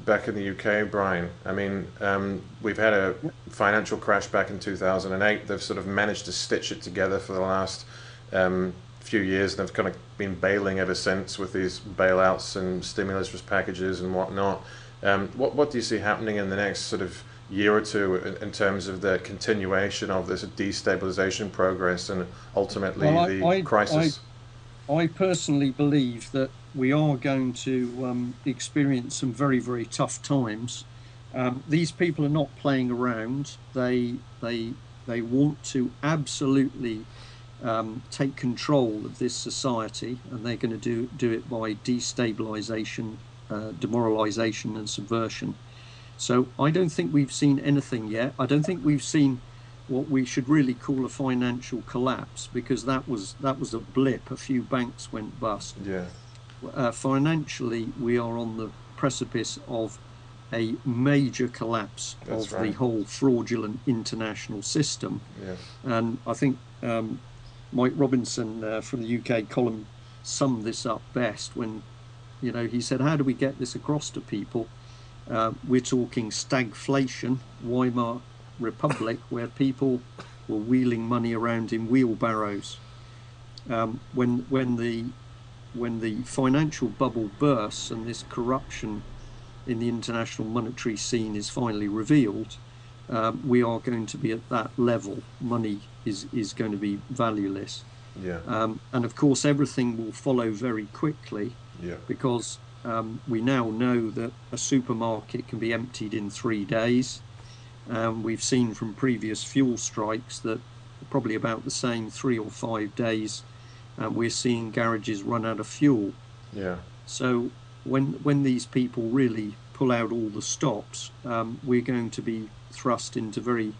back in the UK, Brian? I mean, we've had a financial crash back in 2008. They've sort of managed to stitch it together for the last few years, and they've kind of been bailing ever since with these bailouts and stimulus packages and whatnot. What do you see happening in the next sort of year or two in terms of the continuation of this destabilization progress and ultimately the crisis? I personally believe that we are going to experience some very, very tough times. These people are not playing around. They want to absolutely take control of this society, and they're going to do it by destabilization, demoralization and subversion. So I don't think we've seen anything yet. I don't think we've seen what we should really call a financial collapse, because that was a blip. A few banks went bust. Yeah. Financially, we are on the precipice of a major collapse of the whole fraudulent international system. Yeah. And I think Mike Robinson from the UK column summed this up best when, he said, how do we get this across to people? We're talking stagflation, Weimar Republic, where people were wheeling money around in wheelbarrows. When the financial bubble bursts and this corruption in the international monetary scene is finally revealed, we are going to be at that level. Money is going to be valueless. Yeah. And of course, everything will follow very quickly, because we now know that a supermarket can be emptied in 3 days. We've seen from previous fuel strikes that probably about the same 3 or 5 days, we're seeing garages run out of fuel. Yeah. So when these people really pull out all the stops, we're going to be thrust into very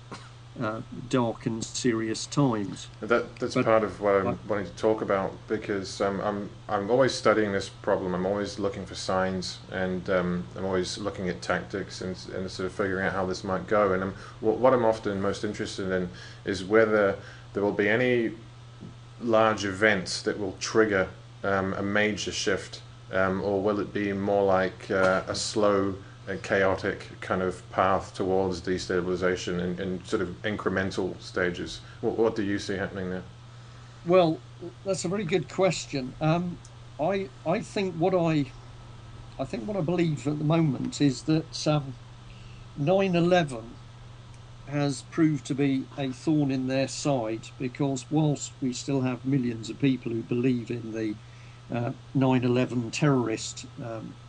dark and serious times. That's part of what I'm wanting to talk about, because I'm always studying this problem. I'm always looking for signs, and I'm always looking at tactics and sort of figuring out how this might go. And what I'm often most interested in is whether there will be any large events that will trigger a major shift, or will it be more like a slow and chaotic kind of path towards destabilization in sort of incremental stages? What do you see happening there? Well, that's a very good question. I think what I believe at the moment is that 9/11 has proved to be a thorn in their side, because whilst we still have millions of people who believe in the 9/11 terrorist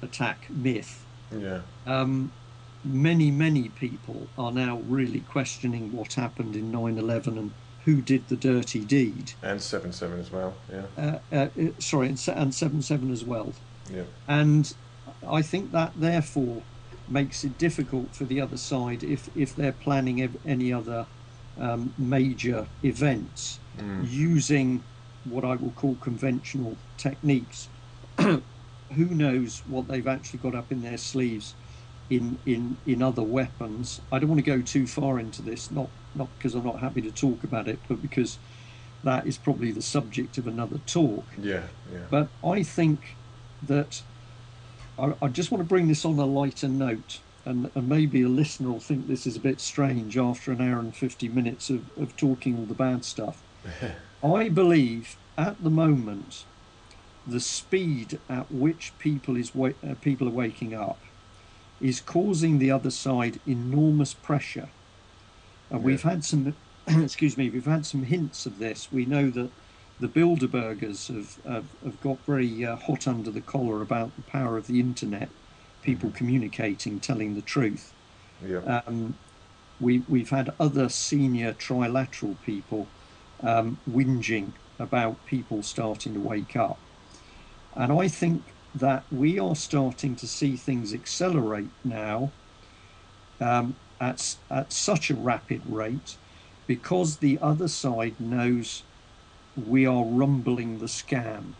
attack myth, many people are now really questioning what happened in 9/11 and who did the dirty deed. And 7/7 as well, Sorry, and 7/7 as well. Yeah. And I think that therefore makes it difficult for the other side if they're planning any other major events using what I will call conventional techniques. Who knows what they've actually got up in their sleeves in other weapons. I don't want to go too far into this, not because I'm not happy to talk about it, but because that is probably the subject of another talk. Yeah. But I think that I just want to bring this on a lighter note, and maybe a listener will think this is a bit strange after an hour and 50 minutes of talking all the bad stuff. I believe at the moment the speed at which people are waking up is causing the other side enormous pressure. And we've had some we've had some hints of this. We know that the Bilderbergers have got very hot under the collar about the power of the internet, people communicating, telling the truth. We've had other senior trilateral people whinging about people starting to wake up. And I think that we are starting to see things accelerate now at such a rapid rate, because the other side knows we are rumbling the scam.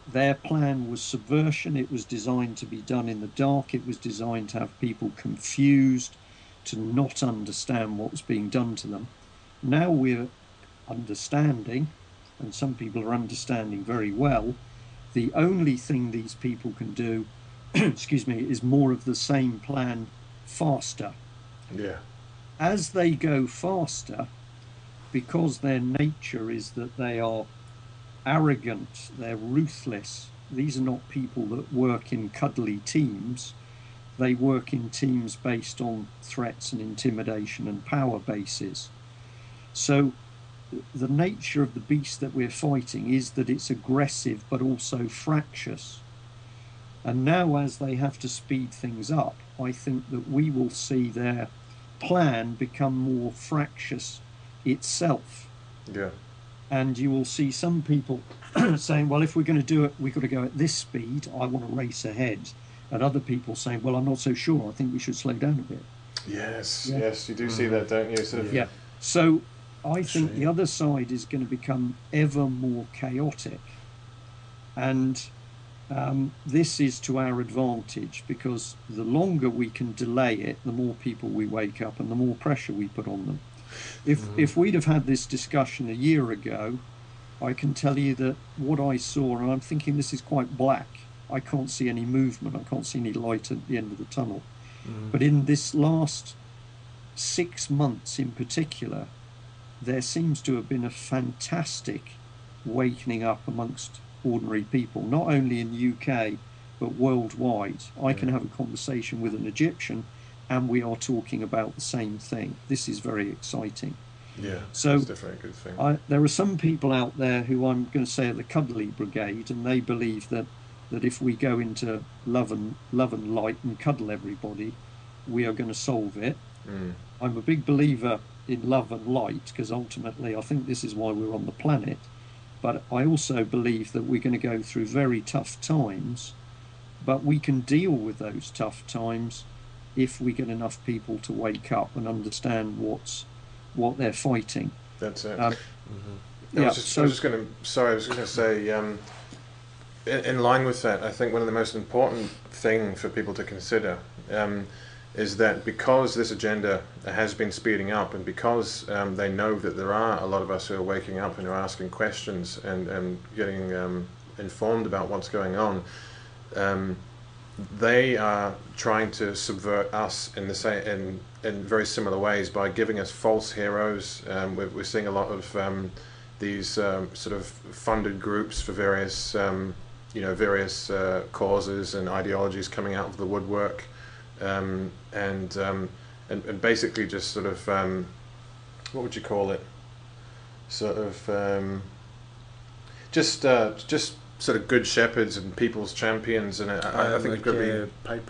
Their plan was subversion. It was designed to be done in the dark. It was designed to have people confused, to not understand what was being done to them. Now we're understanding, and some people are understanding very well, the only thing these people can do is more of the same plan faster. As they go faster, because their nature is that they are arrogant, they're ruthless. These are not people that work in cuddly teams. They work in teams based on threats and intimidation and power bases. So the nature of the beast that we're fighting is that it's aggressive but also fractious. And now, as they have to speed things up, I think that we will see their plan become more fractious itself. And you will see some people saying, well, if we're going to do it, we've got to go at this speed. I want to race ahead. And other people saying, well, I'm not so sure. I think we should slow down a bit. Yes, you do see that, don't you? Sort of. So I think the other side is going to become ever more chaotic. And this is to our advantage, because the longer we can delay it, the more people we wake up and the more pressure we put on them. If we'd have had this discussion a year ago, I can tell you that what I saw, and I'm thinking this is quite black, I can't see any movement, I can't see any light at the end of the tunnel. But in this last 6 months in particular, there seems to have been a fantastic wakening up amongst ordinary people, not only in the UK, but worldwide. I can have a conversation with an Egyptian and we are talking about the same thing. This is very exciting. Yeah, so that's definitely a good thing. There are some people out there who I'm going to say are the cuddly brigade, and they believe that if we go into love and light and cuddle everybody, we are going to solve it. I'm a big believer in love and light, because ultimately I think this is why we're on the planet. But I also believe that we're going to go through very tough times, but we can deal with those tough times if we get enough people to wake up and understand what they're fighting. That's it. I was just going to say, in line with that, I think one of the most important thing for people to consider is that because this agenda has been speeding up, and because they know that there are a lot of us who are waking up and who are asking questions and getting informed about what's going on, they are trying to subvert us in very similar ways by giving us false heroes. We're seeing a lot of these sort of funded groups for various causes and ideologies coming out of the woodwork, and basically just sort of what would you call it? Sort of just sort of good shepherds and people's champions, and I think it could be Pied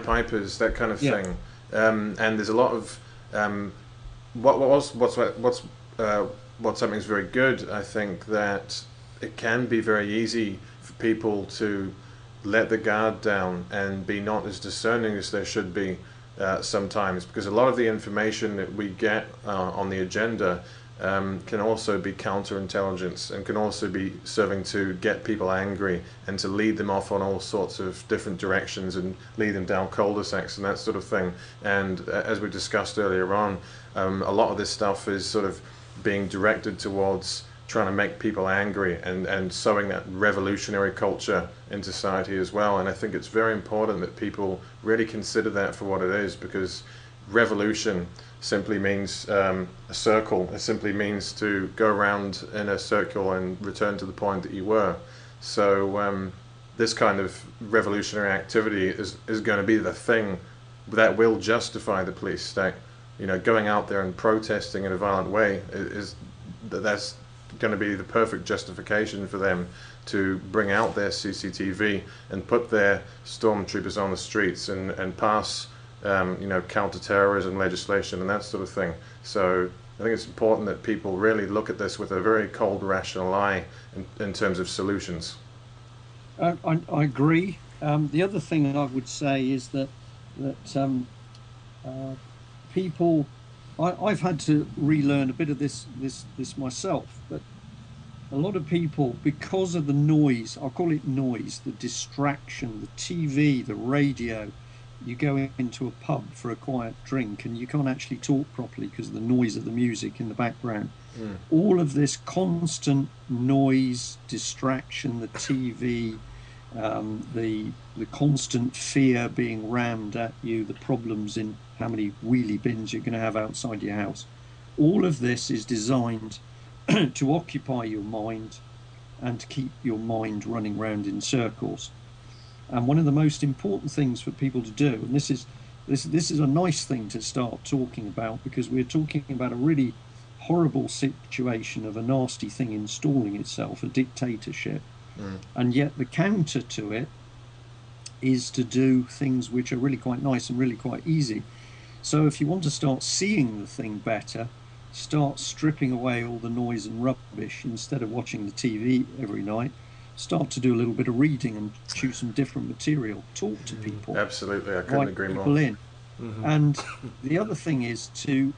Pipers, that kind of thing. And there's a lot of what something's very good. I think that it can be very easy for people to let the guard down and be not as discerning as they should be sometimes, because a lot of the information that we get on the agenda can also be counterintelligence, and can also be serving to get people angry and to lead them off on all sorts of different directions and lead them down cul-de-sacs and that sort of thing. And as we discussed earlier on, a lot of this stuff is sort of being directed towards trying to make people angry and sowing that revolutionary culture in society as well. And I think it's very important that people really consider that for what it is, because revolution simply means a circle. It simply means to go around in a circle and return to the point that you were. So this kind of revolutionary activity is going to be the thing that will justify the police state. You know, going out there and protesting in a violent way that's going to be the perfect justification for them to bring out their CCTV and put their stormtroopers on the streets and pass counter-terrorism legislation and that sort of thing. So I think it's important that people really look at this with a very cold, rational eye in terms of solutions. I agree. The other thing I would say is that people, I've had to relearn a bit of this myself, but a lot of people, because of the noise, I'll call it noise, the distraction, the TV, the radio, you go into a pub for a quiet drink and you can't actually talk properly because of the noise of the music in the background. All of this constant noise, distraction, the TV, the constant fear being rammed at you, the problems in how many wheelie bins you're going to have outside your house. All of this is designed to occupy your mind and to keep your mind running round in circles. And one of the most important things for people to do, and this is a nice thing to start talking about, because we're talking about a really horrible situation of a nasty thing installing itself, a dictatorship. And yet the counter to it is to do things which are really quite nice and really quite easy. So if you want to start seeing the thing better, start stripping away all the noise and rubbish. Instead of watching the TV every night, start to do a little bit of reading and choose some different material. Talk to people. Absolutely, I couldn't agree more. In. And the other thing is to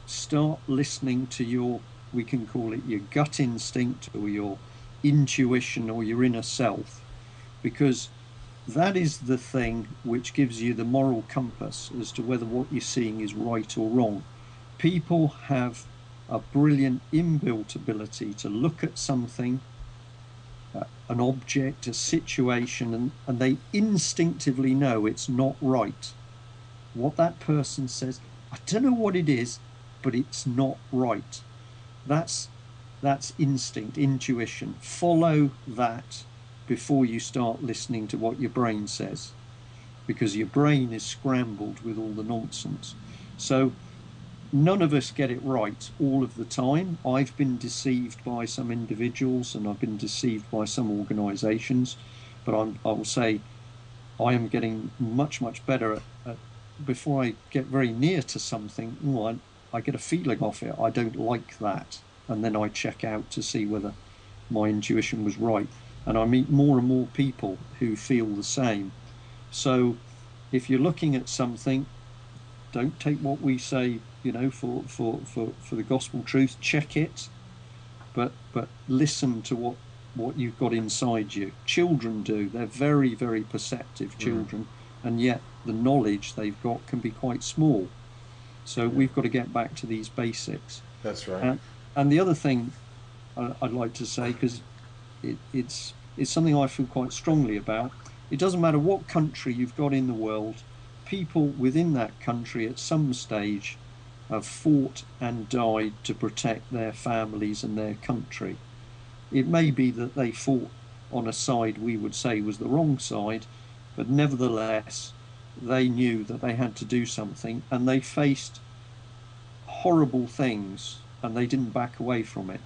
start listening to your, we can call it your gut instinct or your intuition or your inner self, because that is the thing which gives you the moral compass as to whether what you're seeing is right or wrong. People have a brilliant inbuilt ability to look at something, an object, a situation, and they instinctively know it's not right. What that person says, I don't know what it is, but it's not right. That's instinct, intuition. Follow that, before you start listening to what your brain says, because your brain is scrambled with all the nonsense. So none of us get it right all of the time. I've been deceived by some individuals and I've been deceived by some organizations, but I will say I am getting much, much better at before I get very near to something, I get a feeling off it. I don't like that. And then I check out to see whether my intuition was right. And I meet more and more people who feel the same. So if you're looking at something, don't take what we say, for the gospel truth. Check it, but listen to what you've got inside you. Children do. They're very, very perceptive children, and yet the knowledge they've got can be quite small. So we've got to get back to these basics. That's right. And the other thing I'd like to say, because it's something I feel quite strongly about, it doesn't matter what country you've got in the world, people within that country at some stage have fought and died to protect their families and their country. It may be that they fought on a side we would say was the wrong side, but nevertheless, they knew that they had to do something, and they faced horrible things, and they didn't back away from it.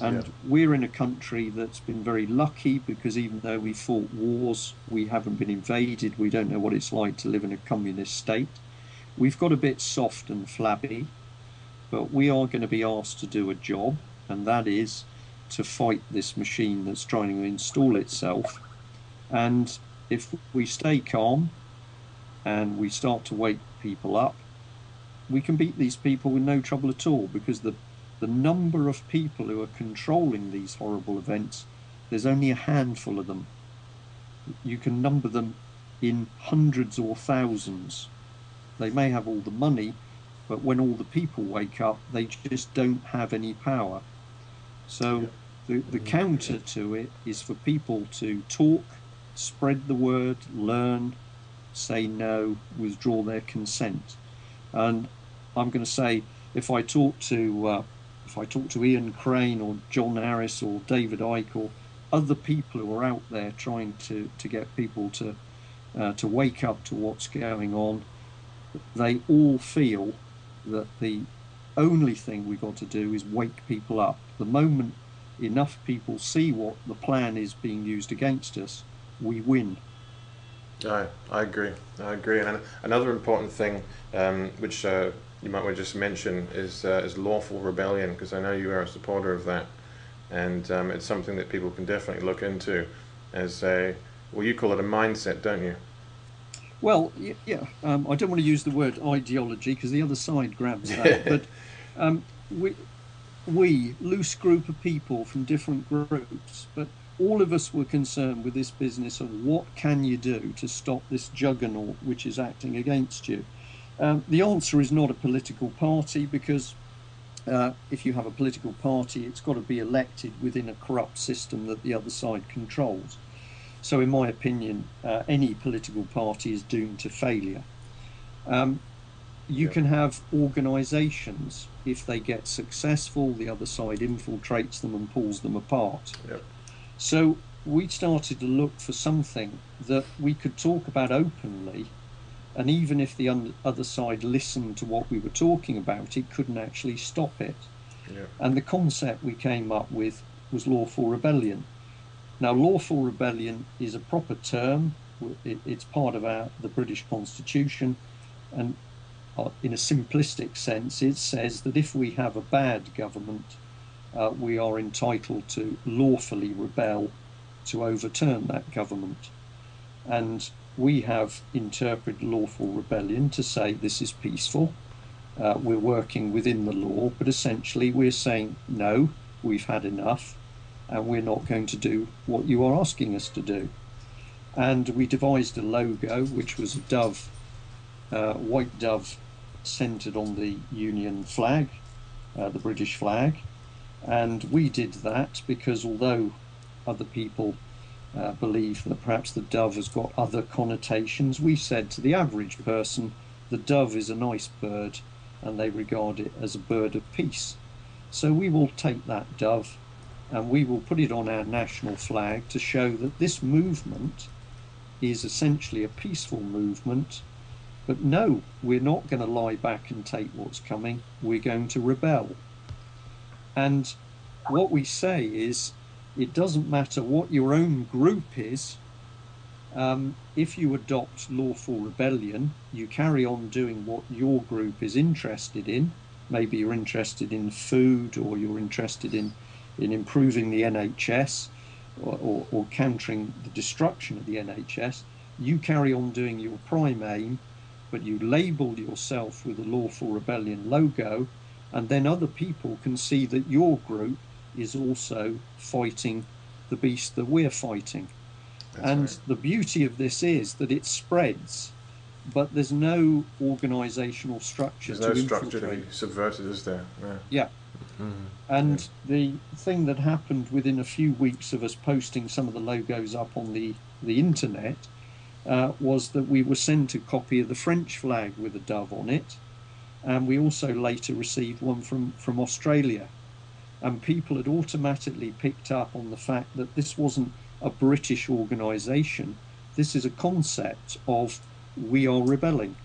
And we're in a country that's been very lucky, because even though we fought wars, we haven't been invaded. We don't know what it's like to live in a communist state. We've got a bit soft and flabby, but we are going to be asked to do a job, and that is to fight this machine that's trying to install itself. And if we stay calm and we start to wake people up, we can beat these people with no trouble at all, because the number of people who are controlling these horrible events, there's only a handful of them. You can number them in hundreds or thousands. They may have all the money, but when all the people wake up, they just don't have any power. So the counter to it is for people to talk, spread the word, learn, say no, withdraw their consent. And I'm going to say, if I talk to Ian Crane or John Harris or David Icke or other people who are out there trying to get people to wake up to what's going on, they all feel that the only thing we've got to do is wake people up. The moment enough people see what the plan is being used against us, we win. I agree. And another important thing, which you might want to just mention, is lawful rebellion, because I know you are a supporter of that, and it's something that people can definitely look into as you call it a mindset, don't you? Well, yeah. I don't want to use the word ideology because the other side grabs that, but we, loose group of people from different groups, but all of us were concerned with this business of what can you do to stop this juggernaut which is acting against you. The answer is not a political party, because if you have a political party, it's got to be elected within a corrupt system that the other side controls. So in my opinion, any political party is doomed to failure. You can have organisations, if they get successful, the other side infiltrates them and pulls them apart. Yep. So we started to look for something that we could talk about openly, and even if the other side listened to what we were talking about, it couldn't actually stop it. Yep. And the concept we came up with was lawful rebellion. Now, lawful rebellion is a proper term. It's part of the British Constitution, and in a simplistic sense, it says that if we have a bad government, we are entitled to lawfully rebel to overturn that government. And we have interpreted lawful rebellion to say this is peaceful, we're working within the law, but essentially we're saying, no, we've had enough, and we're not going to do what you are asking us to do. And we devised a logo, which was a dove, white dove centered on the Union flag, the British flag. And we did that because although other people believe that perhaps the dove has got other connotations, we said to the average person, the dove is a nice bird, and they regard it as a bird of peace. So we will take that dove and we will put it on our national flag to show that this movement is essentially a peaceful movement. But no, we're not going to lie back and take what's coming. We're going to rebel. And what we say is, it doesn't matter what your own group is. If you adopt lawful rebellion, you carry on doing what your group is interested in. Maybe you're interested in food, or you're interested in improving the NHS, or countering the destruction of the NHS. You carry on doing your prime aim, but you label yourself with a lawful rebellion logo, and then other people can see that your group is also fighting the beast that we're fighting. That's and right. The beauty of this is that it spreads, but there's no organisational structure. There's no structure to be subverted, is there? Yeah. Mm-hmm. And the thing that happened within a few weeks of us posting some of the logos up on the internet was that we were sent a copy of the French flag with a dove on it, and we also later received one from Australia. And people had automatically picked up on the fact that this wasn't a British organisation. This is a concept of we are rebelling.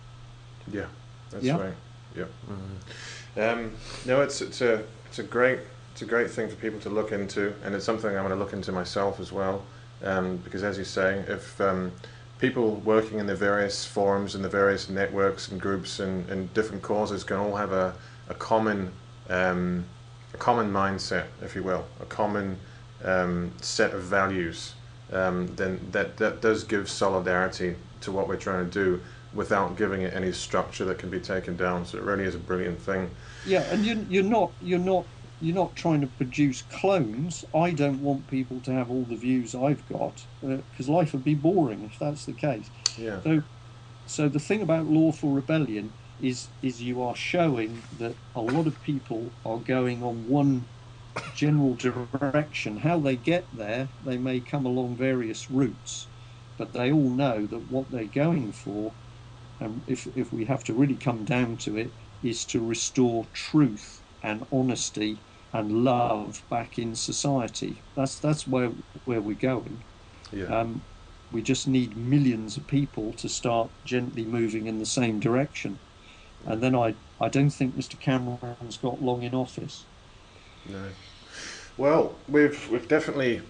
Yeah, that's right. Yeah. Mm-hmm. No, it's a great thing for people to look into, and it's something I'm going to look into myself as well. Because as you say, if people working in the various forums and the various networks and groups and different causes can all have a common mindset, if you will, a common set of values, then that does give solidarity to what we're trying to do without giving it any structure that can be taken down. So it really is a brilliant thing. Yeah, and you're not trying to produce clones. I don't want people to have all the views I've got, because life would be boring if that's the case. Yeah. So the thing about lawful rebellion is you are showing that a lot of people are going on one general direction. How they get there, they may come along various routes, but they all know that what they're going for, and if we have to really come down to it, is to restore truth and honesty and love back in society. That's where we're going. Yeah. We just need millions of people to start gently moving in the same direction. And then I don't think Mr. Cameron's got long in office. No. Well, we've definitely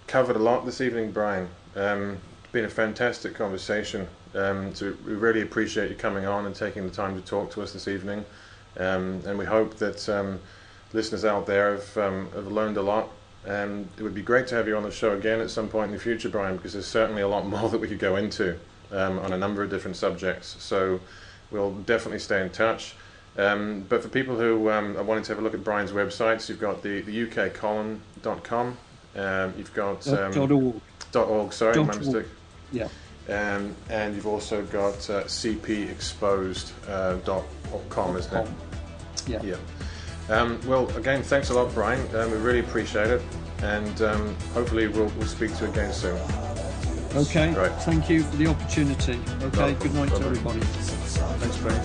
covered a lot this evening, Brian. It's been a fantastic conversation. So we really appreciate you coming on and taking the time to talk to us this evening. And we hope that listeners out there have learned a lot. And it would be great to have you on the show again at some point in the future, Brian, because there's certainly a lot more that we could go into on a number of different subjects. So we'll definitely stay in touch. But for people who are wanting to have a look at Brian's websites, you've got the ukcolumn.com, you've got .org, sorry, my mistake. Yeah. And you've also got cpexposed.com, isn't it? Yeah. Well, again, thanks a lot, Brian. We really appreciate it, and hopefully we'll speak to you again soon. Okay, right. Thank you for the opportunity. Okay, no, good night to everybody. Thanks, Brian.